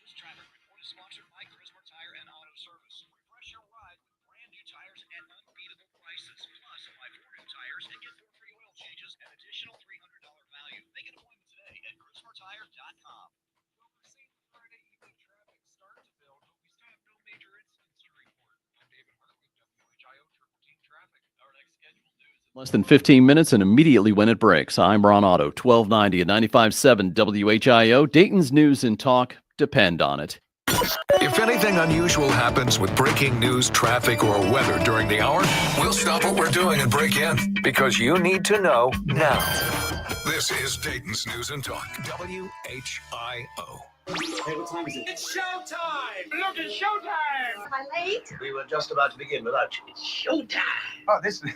This traffic report is sponsored by Christmas Tire and Auto Service. Refresh your ride with brand new tires at unbeatable prices. Plus, buy 4 new tires and get 4 free oil changes, an additional $300 value. Make an appointment today at ChristmasTire.com. Well, we're seeing the Friday evening traffic start to build, but we still have no major incidents to report. I'm David Hart with WHIO Triple Team Traffic. Our next scheduled news is Less than 15 minutes and immediately when it breaks. I'm Ron Otto, 1290 and 95.7 WHIO. Dayton's news and talk depend on it. If anything unusual happens with breaking news, traffic, or weather during the hour, we'll stop what we're doing and break in because you need to know now. This is Dayton's News and Talk, WHIO. Hey, what time is it? It's showtime! Look, it's showtime! Am I late? We were just about to begin without you. It's showtime. Oh, this will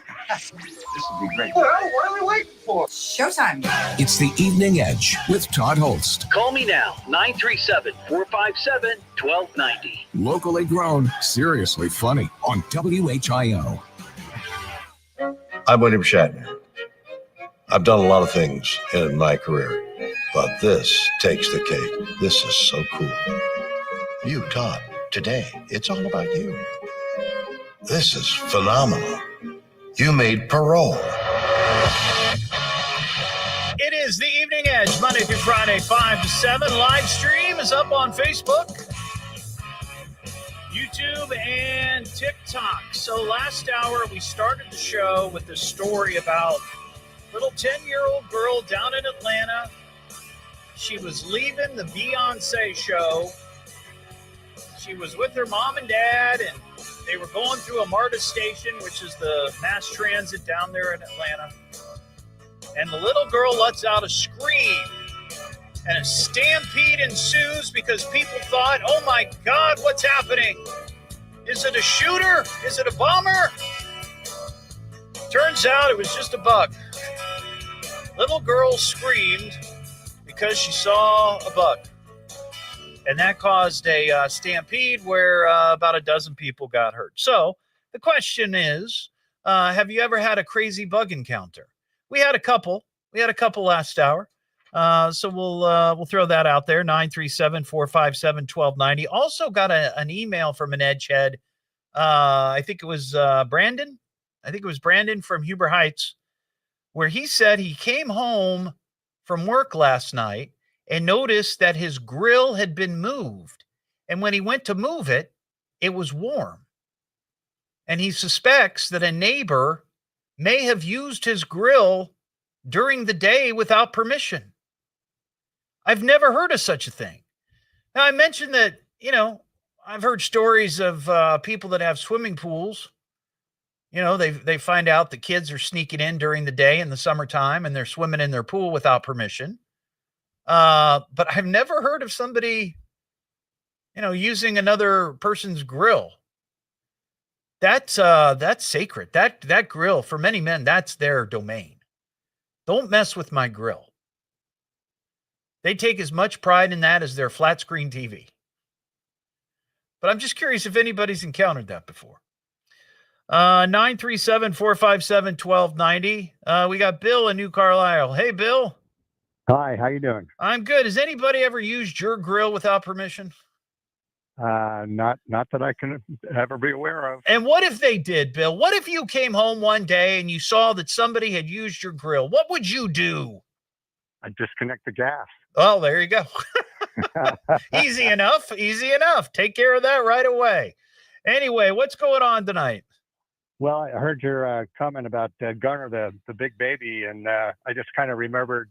be great. Well, what are we waiting for? Showtime. It's the Evening Edge with Todd Hollst. Call me now, 937-457-1290. Locally grown, seriously funny on WHIO. I'm William Shatner. I've done a lot of things in my career, but this takes the cake. This is so cool. You, Todd, today, it's all about you. This is phenomenal. You made parole. It is the Evening Edge, Monday through Friday, 5 to 7. Live stream is up on Facebook, YouTube, and TikTok. So last hour, we started the show with this story about a little 10-year-old girl down in Atlanta. She was leaving the Beyonce show. She was with her mom and dad, and they were going through a MARTA station, which is the mass transit down there in Atlanta. And the little girl lets out a scream, and a stampede ensues because people thought, oh my God, what's happening? Is it a shooter? Is it a bomber? Turns out it was just a bug. Little girl screamed because she saw a bug. And that caused a stampede where about a dozen people got hurt. So the question is, have you ever had a crazy bug encounter? We had a couple. We had a couple last hour. So we'll throw that out there, 937-457-1290. Also got an email from an edgehead. I think it was Brandon. I think it was Brandon from Huber Heights, where he said he came home from work last night and noticed that his grill had been moved. And when he went to move it, it was warm. And he suspects that a neighbor may have used his grill during the day without permission. I've never heard of such a thing. Now, I mentioned that, I've heard stories of people that have swimming pools. They find out the kids are sneaking in during the day in the summertime and they're swimming in their pool without permission. But I've never heard of somebody, using another person's grill. That's sacred. That grill, for many men, that's their domain. Don't mess with my grill. They take as much pride in that as their flat screen TV. But I'm just curious if anybody's encountered that before. 937-457-1290. We got Bill in New Carlisle. Hey, Bill. Hi, how you doing? I'm good. Has anybody ever used your grill without permission? Not that I can ever be aware of. And what if they did, Bill? What if you came home one day and you saw that somebody had used your grill? What would you do? I'd disconnect the gas. Oh, there you go. Easy enough. Easy enough. Take care of that right away. Anyway, what's going on tonight? Well, I heard your comment about Gunner, the big baby, and I just kind of remembered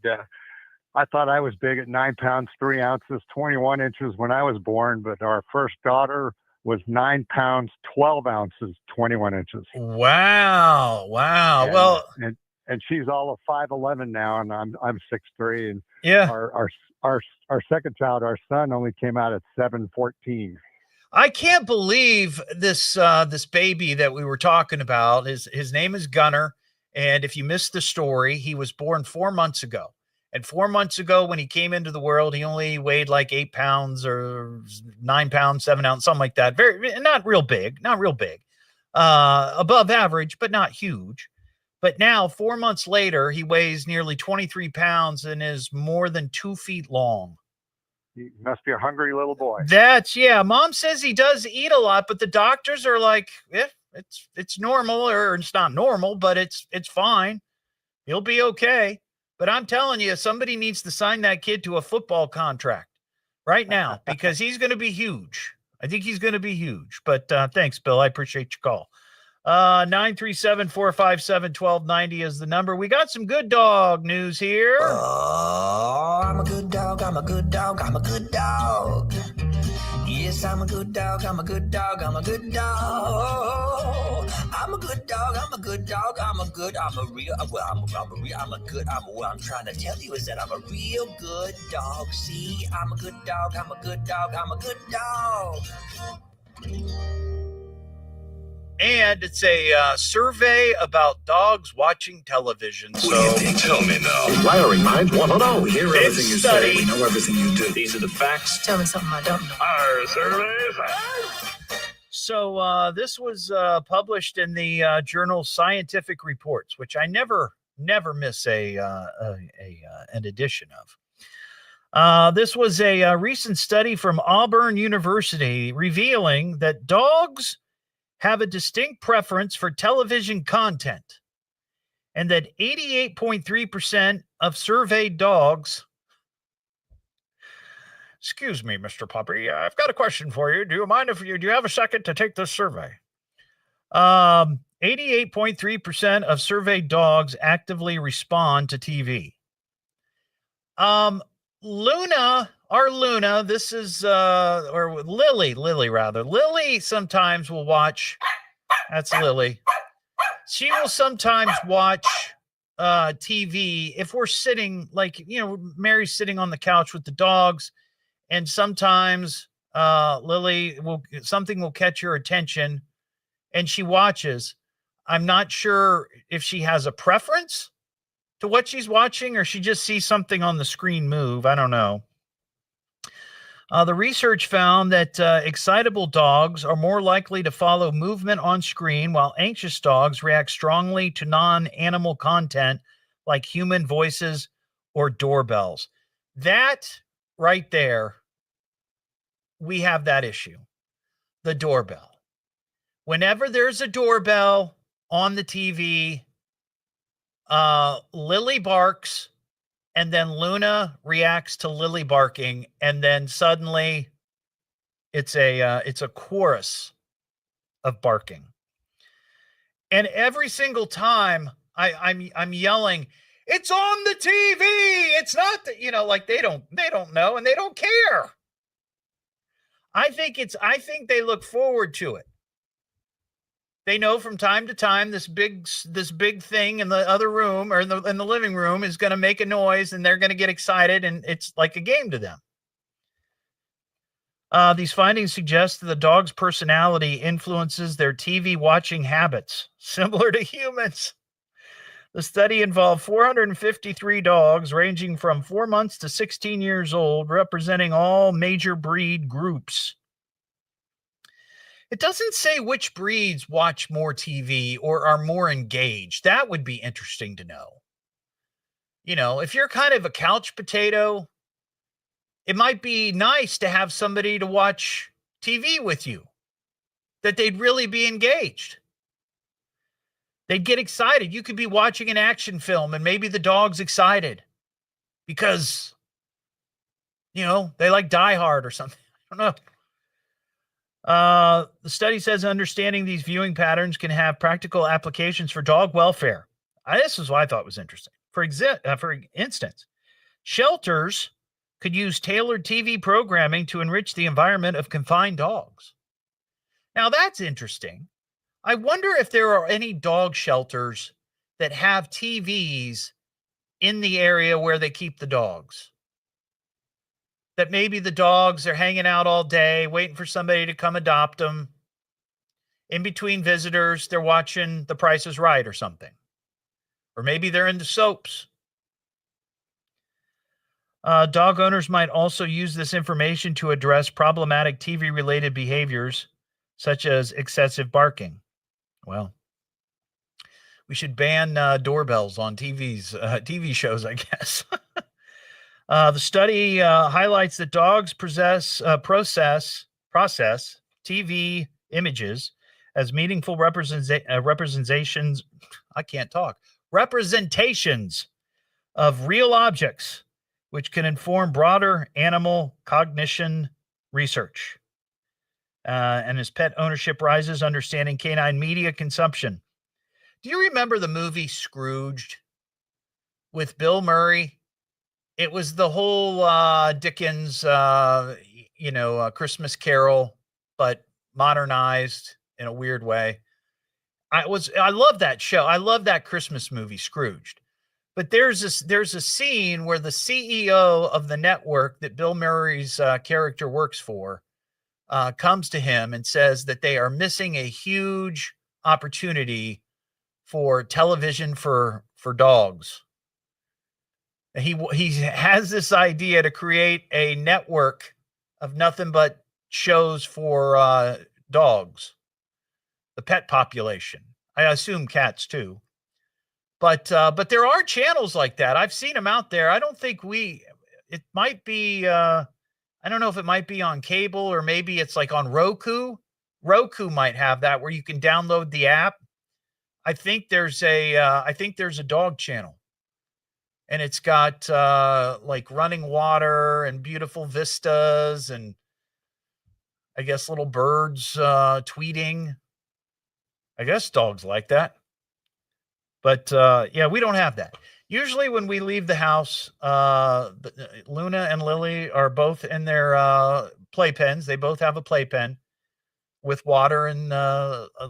I thought I was big at 9 pounds, 3 ounces, 21 inches when I was born, but our first daughter was 9 pounds, 12 ounces, 21 inches. Wow. And, well, and she's all of 5'11" now, and I'm 6'3", and yeah, our our second child, our son, only came out at 7:14. I can't believe this this baby that we were talking about. His name is Gunner, and if you missed the story, he was born 4 months ago. And 4 months ago, when he came into the world, he only weighed like 8 pounds or 9 pounds, 7 ounces, something like that. Very not real big, above average, but not huge. But now, 4 months later, he weighs nearly 23 pounds and is more than 2 feet long. He must be a hungry little boy. Yeah. Mom says he does eat a lot, but the doctors are like, it's normal, or it's not normal, but it's fine. He'll be okay. But I'm telling you, somebody needs to sign that kid to a football contract right now because he's going to be huge. I think he's going to be huge. But thanks, Bill. I appreciate your call. 937-457-1290 is the number. We got some good dog news here. Oh, I'm a good dog. I'm a good dog. I'm a good dog. Yes, I'm a good dog. I'm a good dog. I'm a good dog. I'm a good dog. I'm a good dog. I'm a good. I'm a real. Well, I'm a real. I'm a good. What I'm trying to tell you is that I'm a real good dog. See, I'm a good dog. I'm a good dog. I'm a good dog. And it's a survey about dogs watching television. So Tell me now. Wiring minds want to know. We hear Big everything you study. say. We know everything you do. These are the facts. Tell me something I don't know. Our surveys. So this was published in the journal Scientific Reports, which I never miss an edition of. This was a recent study from Auburn University revealing that dogs have a distinct preference for television content, and that 88.3% of surveyed dogs. Excuse me, Mr. Puppy, I've got a question for you. Do you mind do you have a second to take this survey? 88.3% of surveyed dogs actively respond to TV. Luna, this is, or Lily rather. Lily sometimes will watch, that's Lily. She will sometimes watch TV if we're sitting, like, Mary's sitting on the couch with the dogs, and sometimes Lily something will catch her attention and she watches. I'm not sure if she has a preference to what she's watching, or she just sees something on the screen move. I don't know. The research found that excitable dogs are more likely to follow movement on screen, while anxious dogs react strongly to non-animal content like human voices or doorbells. That right there, we have that issue. The doorbell. Whenever there's a doorbell on the TV, Lily barks, and then Luna reacts to Lily barking, and then suddenly it's a chorus of barking. And every single time I'm yelling, it's on the TV. It's not that, like they don't know and they don't care. I think they look forward to it. They know from time to time this big thing in the other room, or in the living room, is going to make a noise, and they're going to get excited, and it's like a game to them. These findings suggest that the dog's personality influences their TV watching habits, similar to humans. The study involved 453 dogs ranging from 4 months to 16 years old, representing all major breed groups. It doesn't say which breeds watch more TV or are more engaged. That would be interesting to know. If you're kind of a couch potato, it might be nice to have somebody to watch TV with you, that they'd really be engaged. They'd get excited. You could be watching an action film and maybe the dog's excited because, they like Die Hard or something. I don't know. The study says understanding these viewing patterns can have practical applications for dog welfare. This is what I thought was interesting. For instance, shelters could use tailored TV programming to enrich the environment of confined dogs. Now, that's interesting. I wonder if there are any dog shelters that have TVs in the area where they keep the dogs. that maybe the dogs are hanging out all day, waiting for somebody to come adopt them. In between visitors, they're watching The Price is Right or something. Or maybe they're into soaps. Dog owners might also use this information to address problematic TV-related behaviors, such as excessive barking. Well, we should ban doorbells on TV shows, I guess. The study highlights that dogs process TV images as meaningful representations. I can't talk. Representations of real objects, which can inform broader animal cognition research. And as pet ownership rises, understanding canine media consumption. Do you remember the movie Scrooged with Bill Murray? It was the whole Dickens, Christmas Carol, but modernized in a weird way. I love that show. I love that Christmas movie, Scrooged. But there's a scene where the CEO of the network that Bill Murray's character works for comes to him and says that they are missing a huge opportunity for television for dogs. He has this idea to create a network of nothing but shows for dogs, the pet population. I assume cats too. But there are channels like that. I've seen them out there. I don't think it might be, I don't know if it might be on cable or maybe it's like on Roku. Roku might have that where you can download the app. I think there's a dog channel. And it's got like running water and beautiful vistas and I guess little birds tweeting. I guess dogs like that. But yeah, we don't have that. Usually when we leave the house, Luna and Lily are both in their playpens. They both have a playpen with water and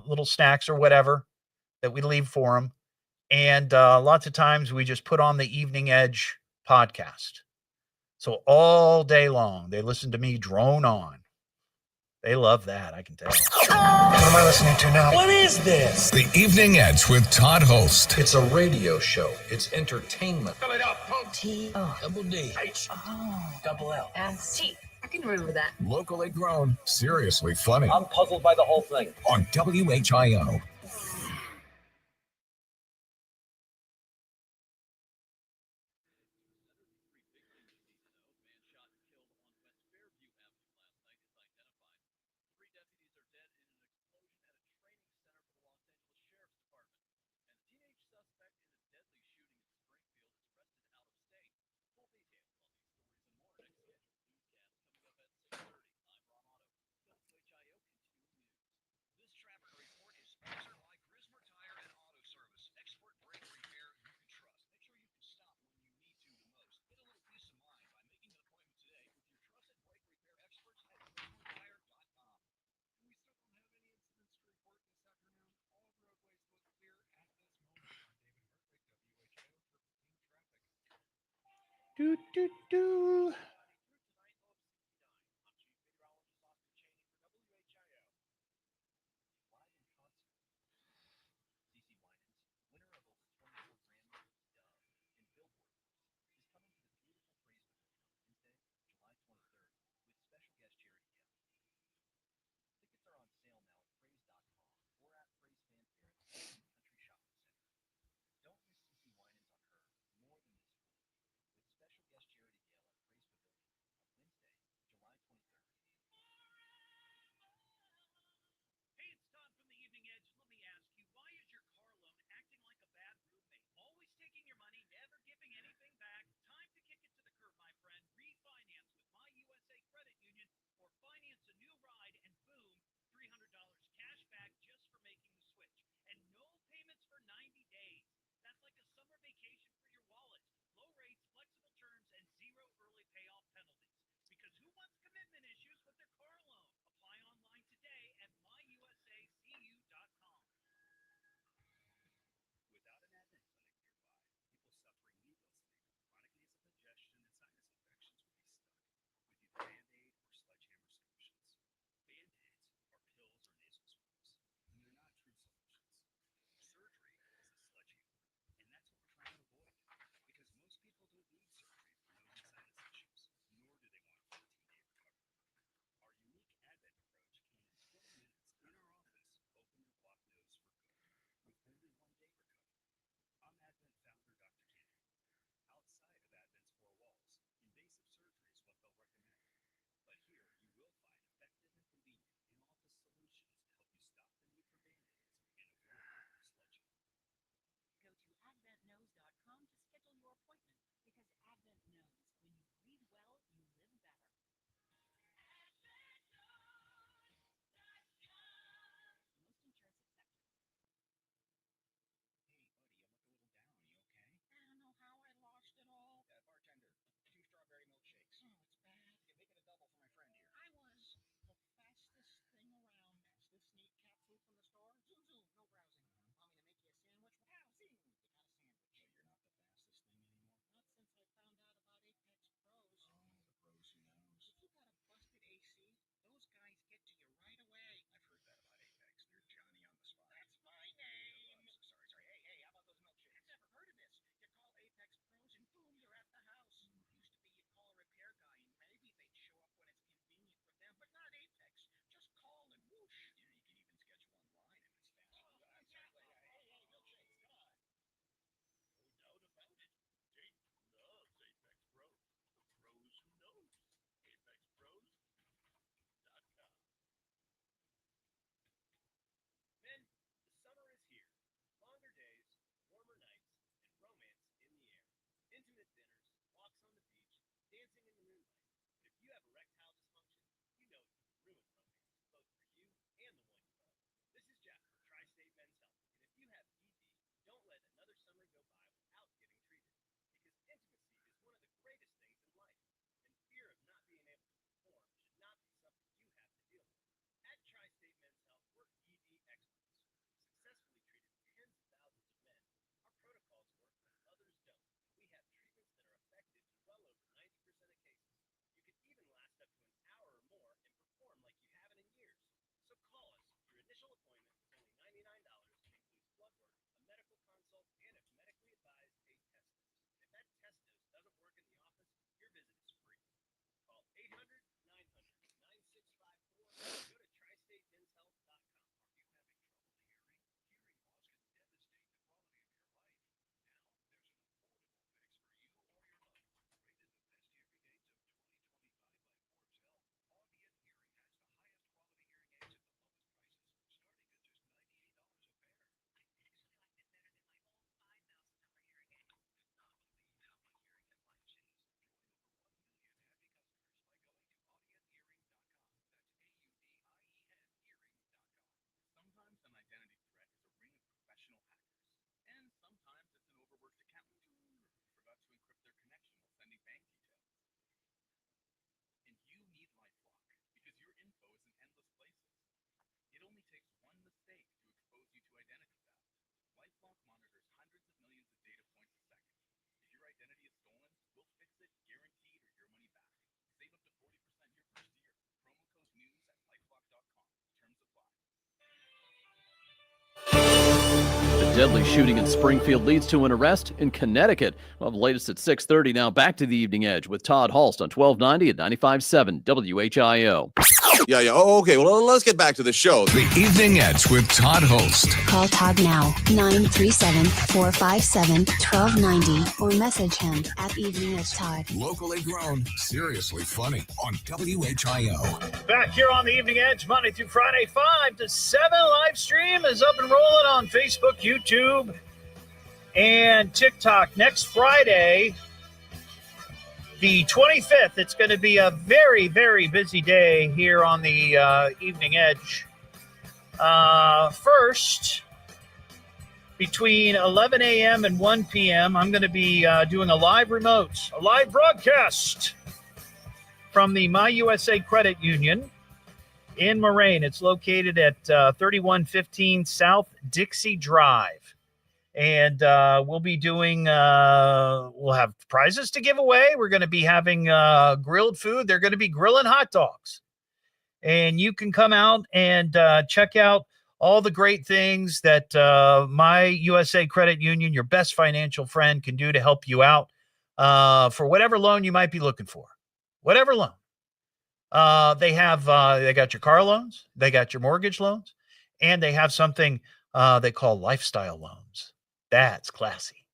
little snacks or whatever that we leave for them. And lots of times we just put on the Evening Edge podcast. So all day long, they listen to me drone on. They love that, I can tell. What am I listening to now? What is this? The Evening Edge with Todd Hollst. It's a radio show. It's entertainment. Fill it up, punk. Double D. H. Double L. S. I can remember that. Locally grown, seriously funny. I'm puzzled by the whole thing. On WHIO. Do, do, do. LifeLock monitors hundreds of millions of data points a second. If your identity is stolen, we'll fix it, guaranteed, or your money back. Save up to 40% your first year. Promo code news at lifelock.com. Terms apply. A deadly shooting in Springfield leads to an arrest in Connecticut. Well, the latest at 6:30. Now back to the Evening Edge with Todd Hollst on 1290 at 95.7 WHIO. Yeah. Oh, okay. Well, let's get back to the show. The Evening Edge with Todd Hollst. Call Todd now, 937-457-1290, or message him at Evening Edge Todd. Locally grown, seriously funny on WHIO. Back here on the Evening Edge, Monday through Friday, 5 to 7. Live stream is up and rolling on Facebook, YouTube, and TikTok. Next Friday, the 25th, it's going to be a very, very busy day here on the Evening Edge. First, between 11 a.m. and 1 p.m., I'm going to be doing a live broadcast from the My USA Credit Union in Moraine. It's located at 3115 South Dixie Drive. And we'll be doing, we'll have prizes to give away. We're going to be having grilled food. They're going to be grilling hot dogs. And you can come out and check out all the great things that My USA Credit Union, your best financial friend, can do to help you out for whatever loan you might be looking for. Whatever loan. They got your car loans. They got your mortgage loans. And they have something they call lifestyle loans. That's classy.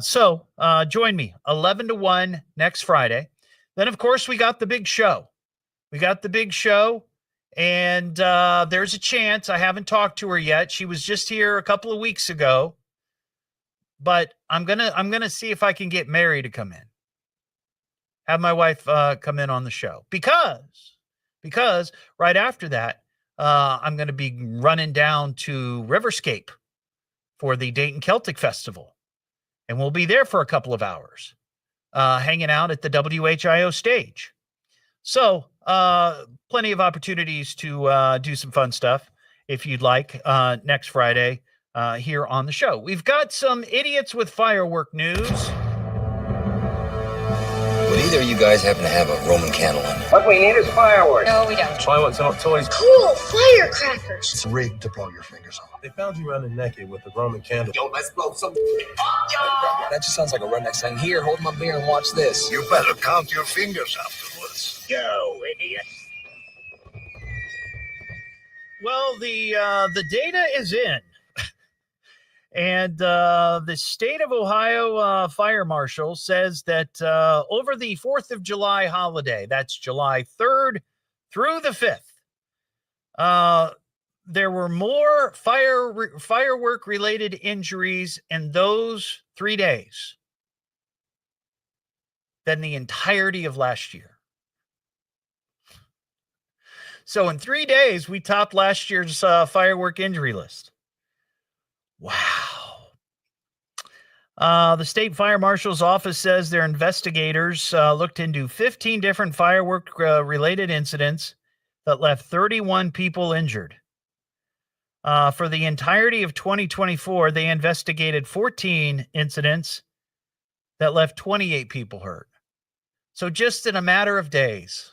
So join me 11 to 1 next Friday. Then, of course, we got the big show. And there's a chance. I haven't talked to her yet. She was just here a couple of weeks ago. But I'm gonna see if I can get Mary to come in. Have my wife come in on the show. Because right after that, I'm going to be running down to Riverscape for the Dayton Celtic Festival. And we'll be there for a couple of hours, hanging out at the WHIO stage. So plenty of opportunities to do some fun stuff if you'd like next Friday here on the show. We've got some idiots with firework news. Would either of you guys happen to have a Roman candle on you? What we need is fireworks. No, we don't. Fireworks are not toys. Cool firecrackers. It's rigged to blow your fingers off. They found you running naked with the Roman candle. Yo, let's blow some. That just sounds like a redneck saying, "Here, hold my beer and watch this." You better count your fingers afterwards. Yo, idiot. Well, the data is in. And the state of Ohio fire marshal says that over the 4th of July holiday, that's July 3rd through the 5th, there were more firework-related injuries in those 3 days than the entirety of last year. So in 3 days, we topped last year's firework injury list. Wow. The state fire marshal's office says their investigators looked into 15 different firework related incidents that left 31 people injured. For the entirety of 2024, they investigated 14 incidents that left 28 people hurt. So just in a matter of days.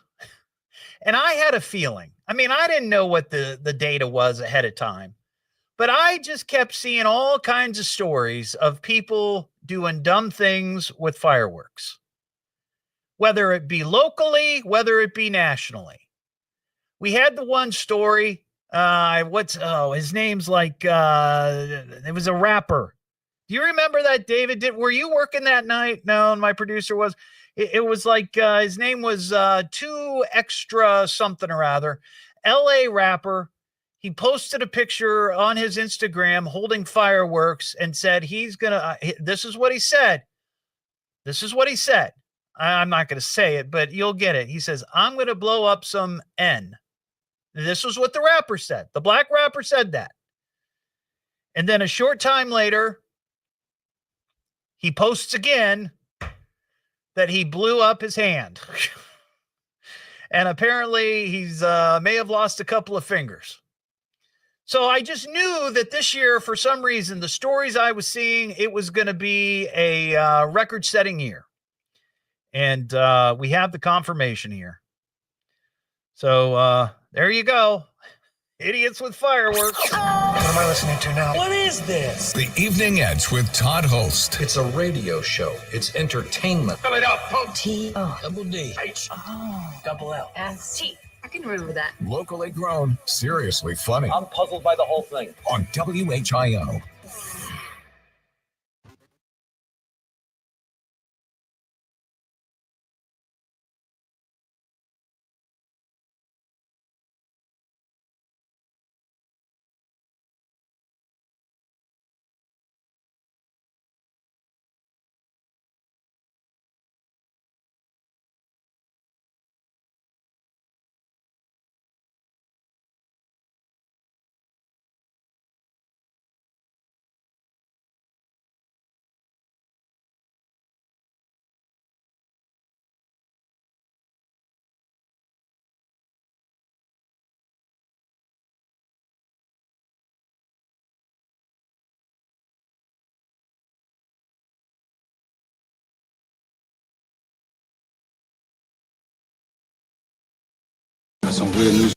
And I had a feeling. I mean, I didn't know what the data was ahead of time. But I just kept seeing all kinds of stories of people doing dumb things with fireworks, whether it be locally, whether it be nationally. We had the one story. His name's like, it was a rapper. Do you remember that, David? Were you working that night? No, my producer was. It was like his name was 2 Extra something or other, LA rapper. He posted a picture on his Instagram holding fireworks and said he's going to, this is what he said. I'm not going to say it, but you'll get it. He says, "I'm going to blow up some N." This was what the rapper said. The black rapper said that. And then a short time later, he posts again that he blew up his hand. And apparently he's may have lost a couple of fingers. So I just knew that this year, for some reason, the stories I was seeing, it was going to be a record-setting year. And we have the confirmation here. So there you go. Idiots with fireworks. What am I listening to now? What is this? The Evening Edge with Todd Hollst. It's a radio show. It's entertainment. Fill it up, folks. T-O. Double D. H. Oh. Double L. S-T. I can remember that. Locally grown, seriously funny. I'm puzzled by the whole thing. On WHIO. Some weird news.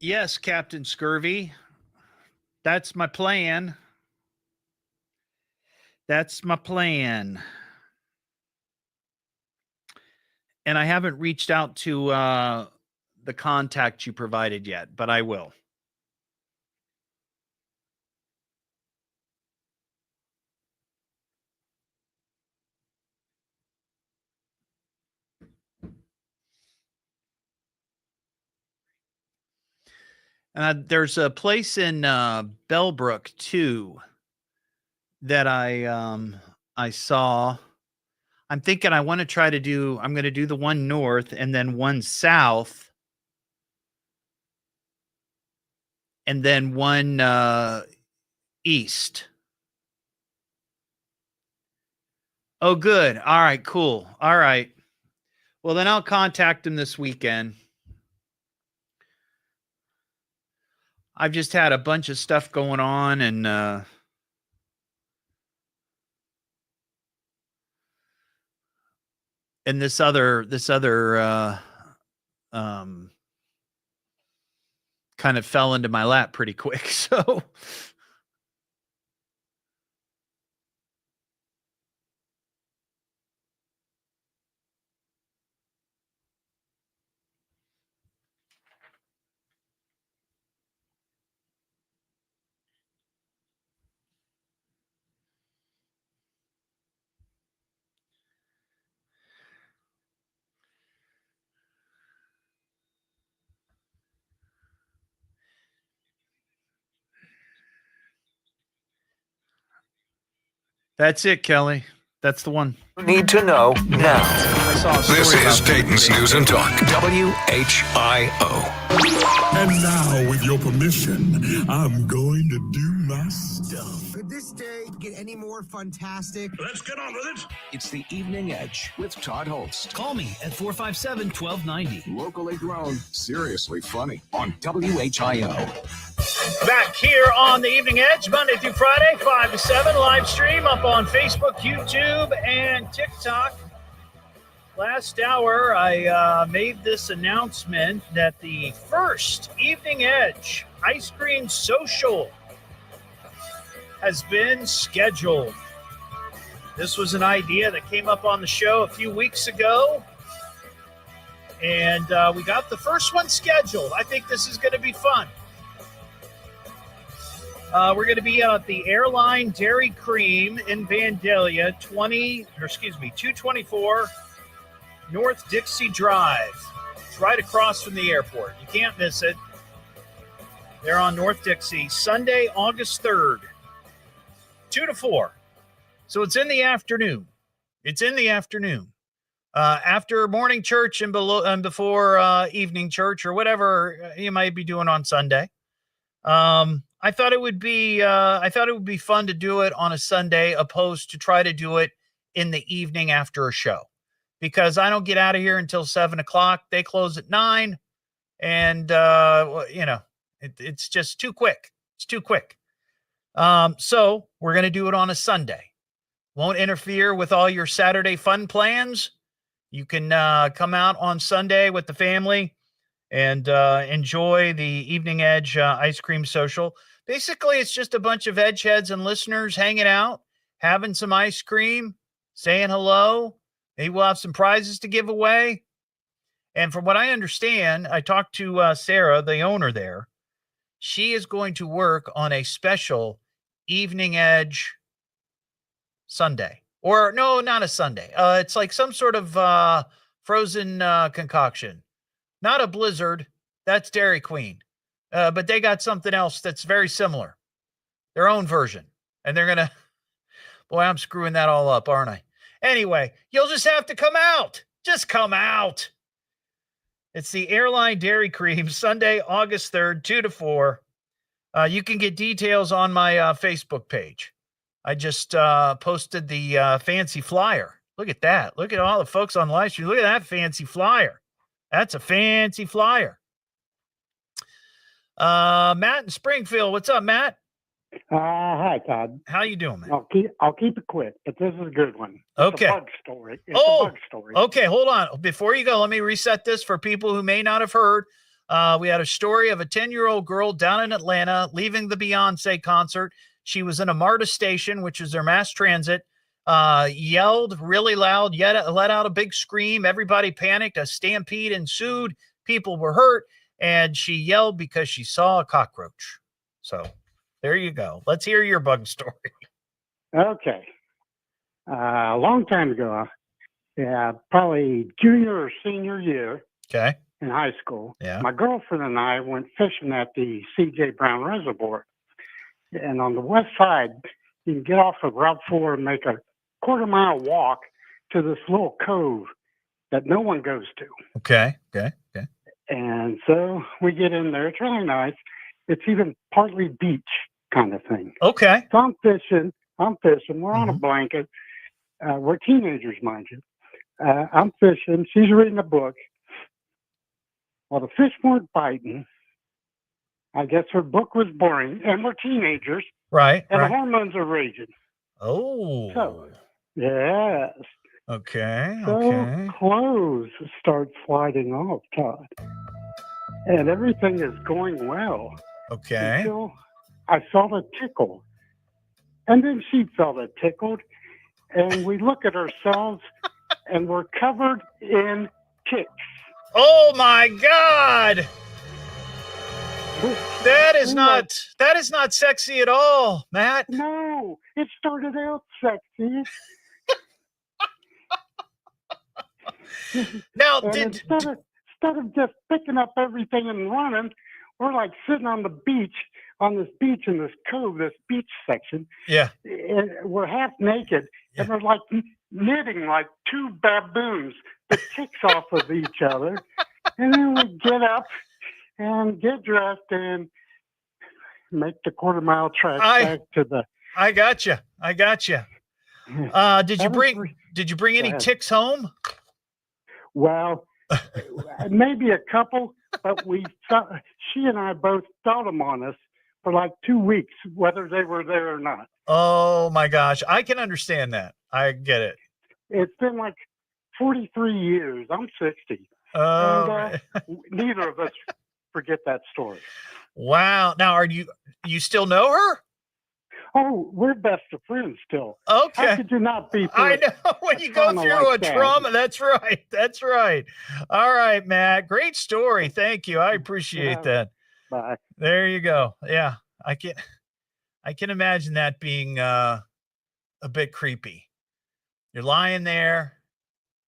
Yes, Captain Scurvy. That's my plan. That's my plan. And I haven't reached out to the contact you provided yet, but I will. There's a place in Bellbrook too that I saw. I'm thinking I want to try to do. I'm going to do the one north and then one south, and then one east. Oh, good. All right, cool. All right. Well, then I'll contact him this weekend. I've just had a bunch of stuff going on, and this other kind of fell into my lap pretty quick. So that's it, Kelly. That's the one. Need to know now. I saw a story This is about Dayton's that. News and Talk, WHIO. And now, with your permission, I'm going to do my stuff. Could this day get any more fantastic? Let's get on with it. It's the Evening Edge with Todd Hollst. Call me at 457-1290. Locally grown, seriously funny on WHIO. Back here on the Evening Edge, Monday through Friday, 5 to 7, live stream up on Facebook, YouTube, and TikTok. Last hour, I made this announcement that the first Evening Edge Ice Cream Social has been scheduled. This was an idea that came up on the show a few weeks ago, and we got the first one scheduled. I think this is going to be fun. We're going to be at the Airline Dairy Cream in Vandalia, 224 North Dixie Drive. It's right across from the airport. You can't miss it. They're on North Dixie, Sunday, August 3rd, 2 to 4. So it's in the afternoon. It's in the afternoon. After morning church and before evening church or whatever you might be doing on Sunday. I thought it would be fun to do it on a Sunday, opposed to try to do it in the evening after a show, because I don't get out of here until 7:00. They close at 9, and it's just too quick. It's too quick. So we're going to do it on a Sunday. Won't interfere with all your Saturday fun plans. You can come out on Sunday with the family and enjoy the Evening Edge Ice Cream Social. Basically, it's just a bunch of Edge heads and listeners hanging out, having some ice cream, saying hello. Maybe we'll have some prizes to give away. And from what I understand, I talked to Sarah, the owner there. She is going to work on a special Evening Edge Sunday. Or no, not a Sunday. It's like some sort of frozen concoction. Not a Blizzard. That's Dairy Queen. But they got something else that's very similar. Their own version. And they're going to... Boy, I'm screwing that all up, aren't I? Anyway, you'll just have to come out. Just come out. It's the Airline Dairy Cream, Sunday, August 3rd, 2 to 4. You can get details on my Facebook page. I just posted the fancy flyer. Look at that. Look at all the folks on live stream. Look at that fancy flyer. That's a fancy flyer. Matt in Springfield. What's up, Matt? Hi, Todd. How you doing, man? I'll keep it quick, but this is a good one. Okay. It's a bug story. It's a bug story. Okay, hold on. Before you go, let me reset this for people who may not have heard. We had a story of a 10-year-old girl down in Atlanta leaving the Beyonce concert. She was in a MARTA station, which is their mass transit, yelled really loud, yet let out a big scream. Everybody panicked. A stampede ensued. People were hurt, and she yelled because she saw a cockroach. So there you go. Let's hear your bug story. Okay. A long time ago, probably junior or senior year. Okay. in high school. Yeah. My girlfriend and I went fishing at the C.J. Brown Reservoir. And on the west side, you can get off of Route 4 and make a quarter-mile walk to this little cove that no one goes to. Okay. And so we get in there. It's really nice. It's even partly beach kind of thing. Okay. So I'm fishing. We're on a blanket. We're teenagers, mind you. I'm fishing. She's reading a book. Well, the fish weren't biting. I guess her book was boring. And we're teenagers. Right. And the hormones are raging. Oh. So, yes. Okay. So clothes start sliding off, Todd. And everything is going well. Okay. Until I felt a tickle. And then she felt it tickled. And we look at ourselves and we're covered in ticks. Oh my God. That is not sexy at all, Matt. No, it started out sexy. Now, instead of just picking up everything and running, we're like sitting on the beach, in this cove, this beach section. Yeah. And we're half naked, and we're like knitting like two baboons, the ticks off of each other. And then we get up and get dressed and make the quarter-mile trek back to the... I got you. Did you bring any ticks home? Well, maybe a couple, but she and I both felt them on us for like 2 weeks, whether they were there or not. Oh my gosh. I can understand that. I get it. It's been like 43 years. I'm 60. And neither of us forget that story. Wow. Now, you still know her? Oh, we're best of friends still. Okay. How could you not be? I know when you go through a trauma. That's right. All right, Matt. Great story. Thank you. I appreciate that. Bye. There you go. Yeah, I can imagine that being a bit creepy. You're lying there,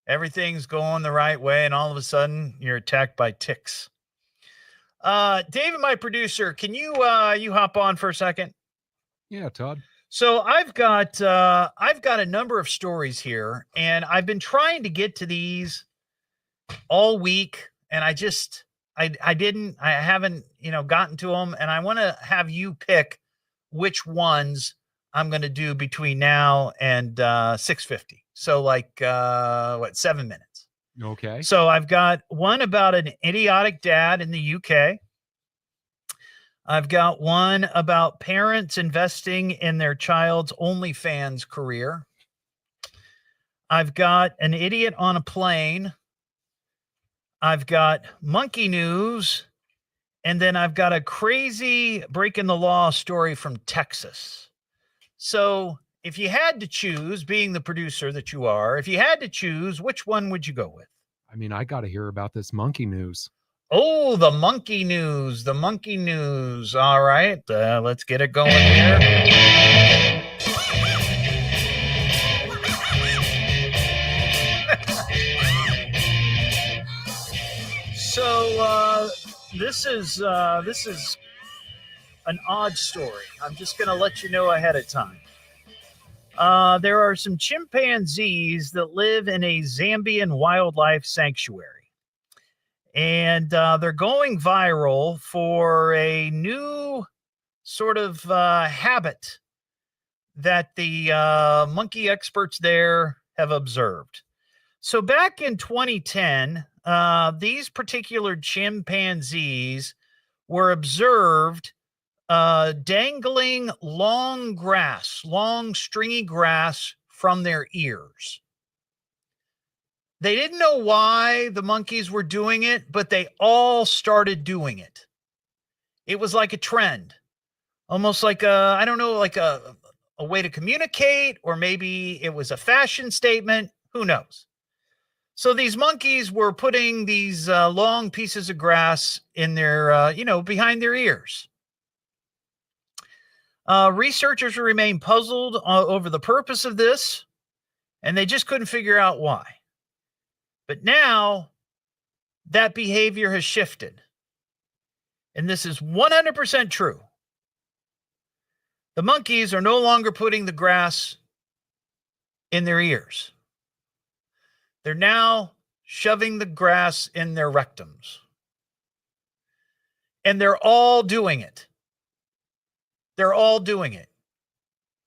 everything's going the right way, and all of a sudden you're attacked by ticks. David, my producer, can you hop on for a second? Yeah, Todd. So I've got a number of stories here, and I've been trying to get to these all week, and I haven't gotten to them, and I want to have you pick which ones I'm going to do between now and 6:50. So like 7 minutes. Okay. So I've got one about an idiotic dad in the UK. I've got one about parents investing in their child's OnlyFans career. I've got an idiot on a plane. I've got monkey news. And then I've got a crazy breaking the law story from Texas. So if you had to choose, being the producer that you are, if you had to choose, which one would you go with? I mean, I got to hear about this monkey news. Oh, the monkey news. All right. Let's get it going here. So this is an odd story. I'm just going to let you know ahead of time. There are some chimpanzees that live in a Zambian wildlife sanctuary. And they're going viral for a new sort of habit that the monkey experts there have observed. So back in 2010, these particular chimpanzees were observed dangling long stringy grass from their ears. They didn't know why the monkeys were doing it, but they all started doing it. It was like a trend, almost like a way to communicate, or maybe it was a fashion statement. Who knows? So these monkeys were putting these long pieces of grass in their, behind their ears. Researchers remain puzzled over the purpose of this, and they just couldn't figure out why. But now that behavior has shifted. And this is 100% true. The monkeys are no longer putting the grass in their ears. They're now shoving the grass in their rectums. And they're all doing it. They're all doing it.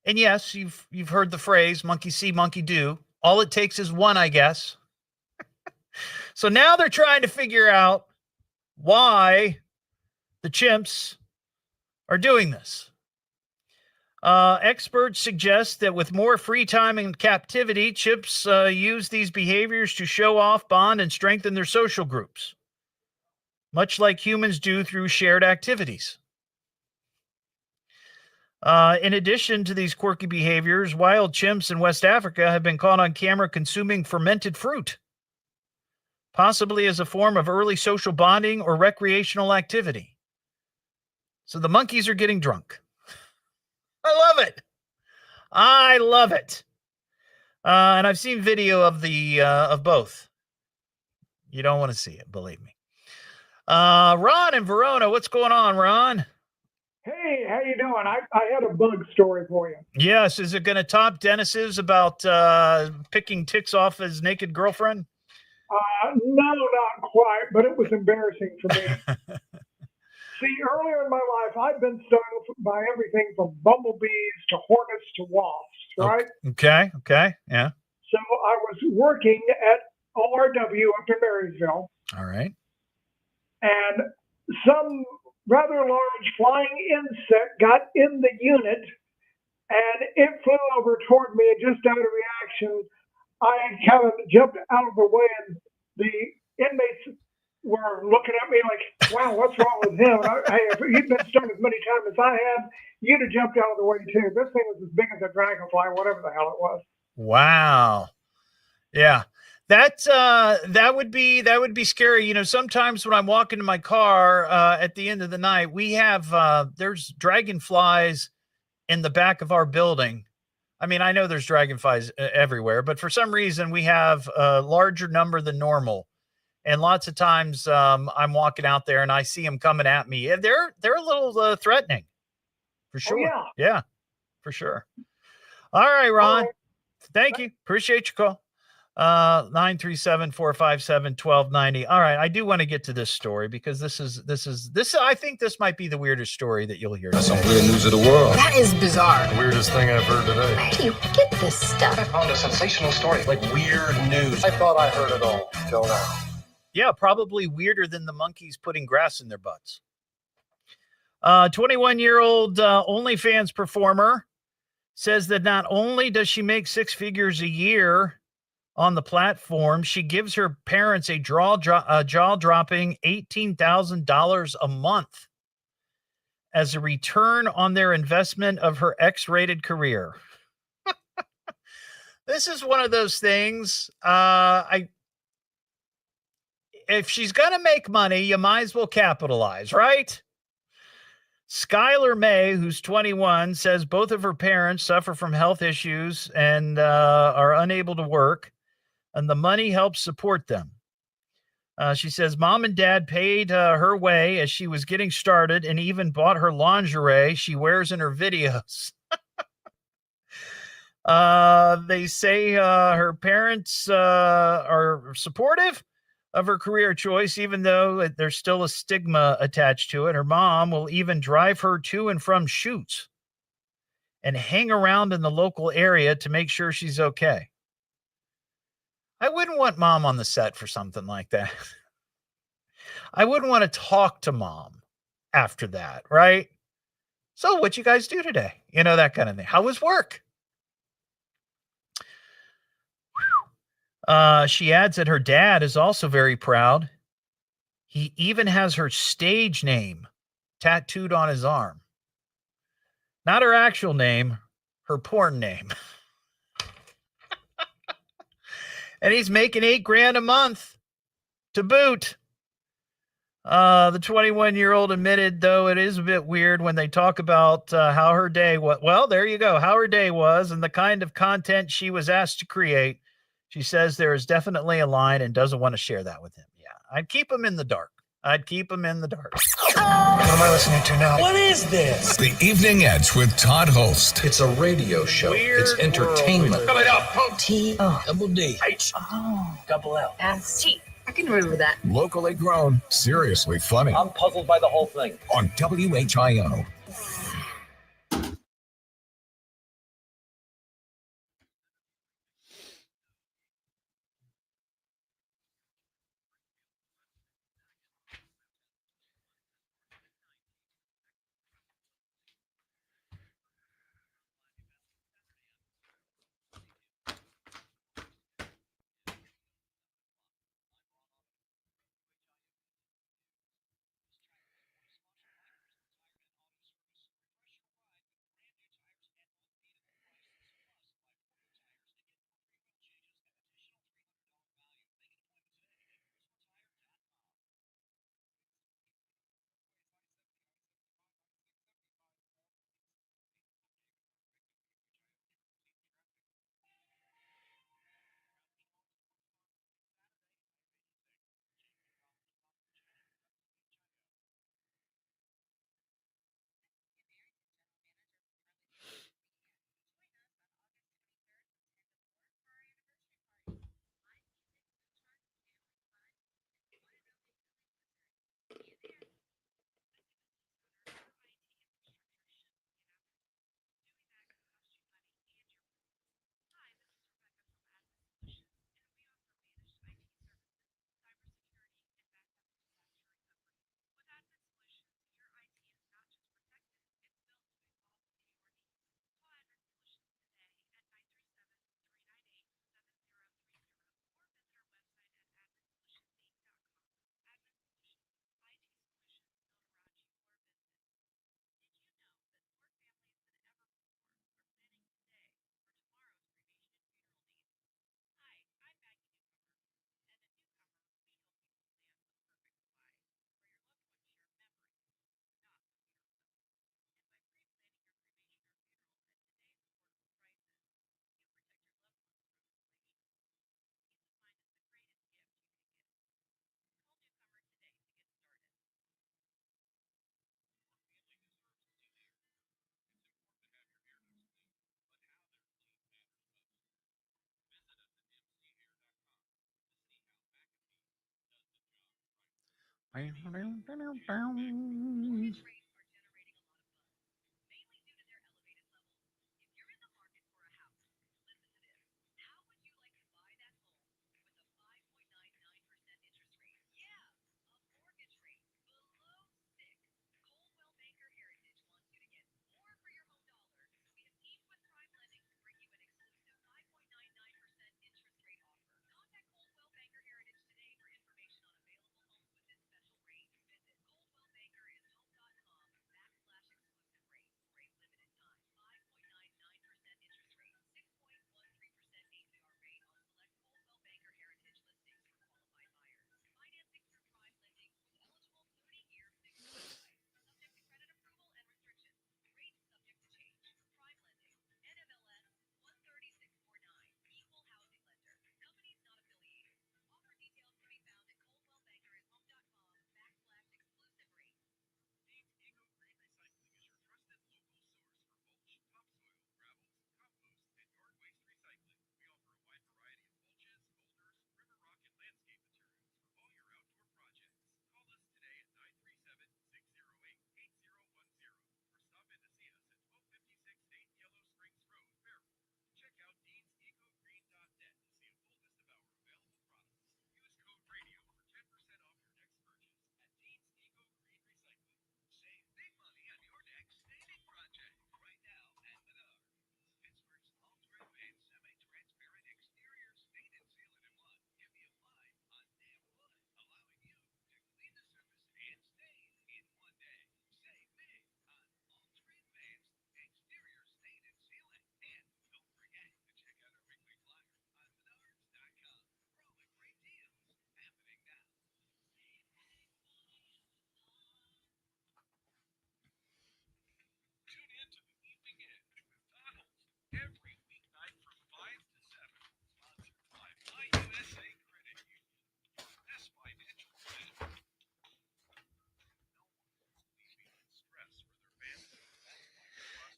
And yes, you've heard the phrase, monkey see, monkey do. All it takes is one, I guess. So now they're trying to figure out why the chimps are doing this. Experts suggest that with more free time in captivity, chimps use these behaviors to show off, bond, and strengthen their social groups, much like humans do through shared activities. In addition to these quirky behaviors, wild chimps in West Africa have been caught on camera consuming fermented fruit, possibly as a form of early social bonding or recreational activity. So the monkeys are getting drunk. I love it. I love it. And I've seen video of the of both. You don't want to see it, believe me. Ron in Verona, what's going on, Ron? Hey, how you doing? I had a bug story for you. Yes, is it going to top Dennis's about picking ticks off his naked girlfriend? No, not quite, but it was embarrassing for me. See, earlier in my life, I've been stung by everything from bumblebees to hornets to wasps, right? Okay, yeah. So I was working at ORW up in Marysville, All right. and some rather large flying insect got in the unit, and it flew over toward me, and just out of reaction, I kind of jumped out of the way, and the inmates were looking at me like, wow, what's wrong with him? Hey, if he'd been stung as many times as I had, you'd have jumped out of the way too. This thing was as big as a dragonfly, whatever the hell it was. Wow. Yeah. That would be scary. You know, sometimes when I'm walking to my car at the end of the night, we have there's dragonflies in the back of our building. I mean, I know there's dragonflies everywhere, but for some reason we have a larger number than normal. And lots of times I'm walking out there and I see them coming at me. And they're a little threatening, for sure. Oh, yeah, for sure. All right, Ron. Thank you. Appreciate your call. 937-457-1290. All right, I do want to get to this story because this I think this might be the weirdest story that you'll hear. That's some weird news of the world. That is bizarre. The weirdest thing I've heard today. Where do you get this stuff? I found a sensational story. Like weird news. I thought I heard it all till now. Yeah, probably weirder than the monkeys putting grass in their butts. 21-year-old OnlyFans performer says that not only does she make six figures a year on the platform, she gives her parents a jaw-dropping $18,000 a month as a return on their investment of her X-rated career. This is one of those things. If she's going to make money, you might as well capitalize, right? Skylar May, who's 21, says both of her parents suffer from health issues and are unable to work, and the money helps support them. She says mom and dad paid her way as she was getting started and even bought her lingerie she wears in her videos. They say her parents are supportive of her career choice, even though there's still a stigma attached to it. Her mom will even drive her to and from shoots and hang around in the local area to make sure she's okay. I wouldn't want mom on the set for something like that. I wouldn't want to talk to mom after that, right? So what'd you guys do today? You know, that kind of thing. How was work? She adds that her dad is also very proud. He even has her stage name tattooed on his arm. Not her actual name, her porn name. And he's making $8,000 a month to boot. The 21-year-old admitted, though, it is a bit weird when they talk about how her day was. Well, there you go. How her day was and the kind of content she was asked to create. She says there is definitely a line and doesn't want to share that with him. Yeah, I'd keep them in the dark. I'd keep them in the dark. What am I listening to now? What is this? The Evening Edge with Todd Hollst. It's a radio show. It's entertainment. Spell it out. T-O double D. H. Oh, double L. S-T. I can remember that. Locally grown, seriously funny. I'm puzzled by the whole thing. On WHIO.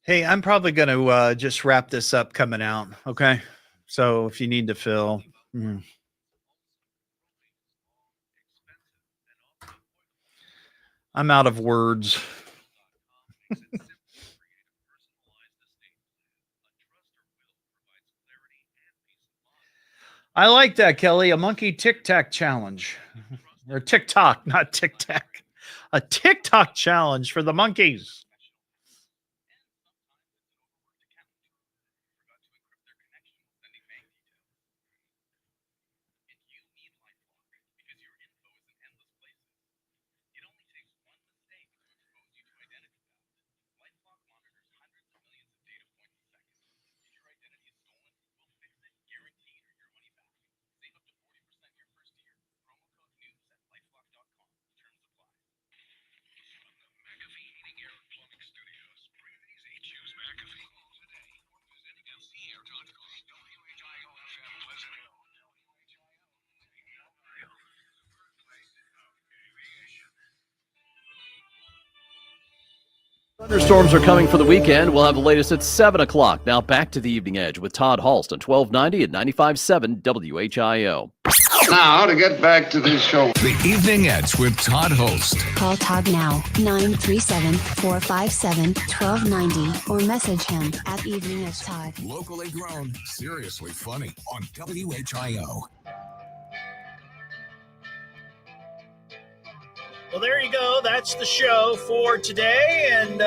Hey, I'm probably going to just wrap this up coming out. Okay. So if you need to fill. I'm out of words. I like that, Kelly. A monkey tic-tac challenge. Or TikTok, not tic-tac. A TikTok challenge for the monkeys. Thunderstorms are coming for the weekend. We'll have the latest at 7 o'clock. Now back to the Evening Edge with Todd Hollst on 1290 and 95.7 WHIO. Now, to get back to this show. The Evening Edge with Todd Hollst. Call Todd now, 937-457-1290, or message him at Evening Edge Todd. Locally grown, seriously funny on WHIO. Well, there you go. That's the show for today. And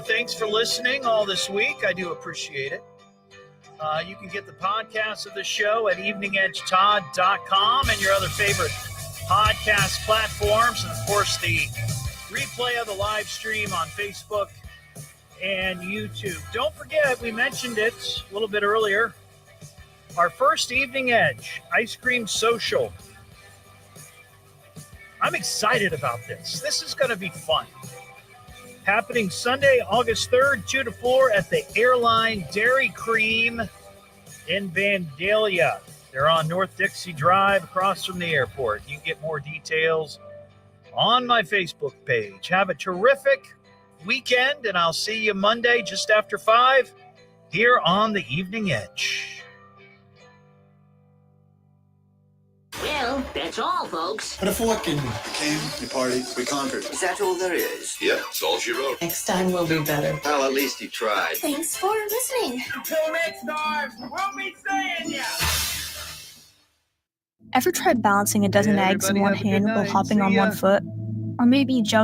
thanks for listening all this week. I do appreciate it. You can get the podcast of the show at eveningedgetodd.com and your other favorite podcast platforms. And, of course, the replay of the live stream on Facebook and YouTube. Don't forget, we mentioned it a little bit earlier, our first Evening Edge Ice Cream Social. I'm excited about this. This is going to be fun. Happening Sunday, August 3rd, 2 to 4 at the Airline Dairy Cream in Vandalia. They're on North Dixie Drive across from the airport. You can get more details on my Facebook page. Have a terrific weekend, and I'll see you Monday just after 5 here on the Evening Edge. Well, that's all, folks. But if what can we came, we partied, we conquered. Is that all there is? Yeah, that's all she wrote. Next time will be better. Well, at least he tried. Thanks for listening. Until next time, we'll be seeing ya. Ever tried balancing a dozen eggs in one hand while hopping on one foot? Or maybe jumping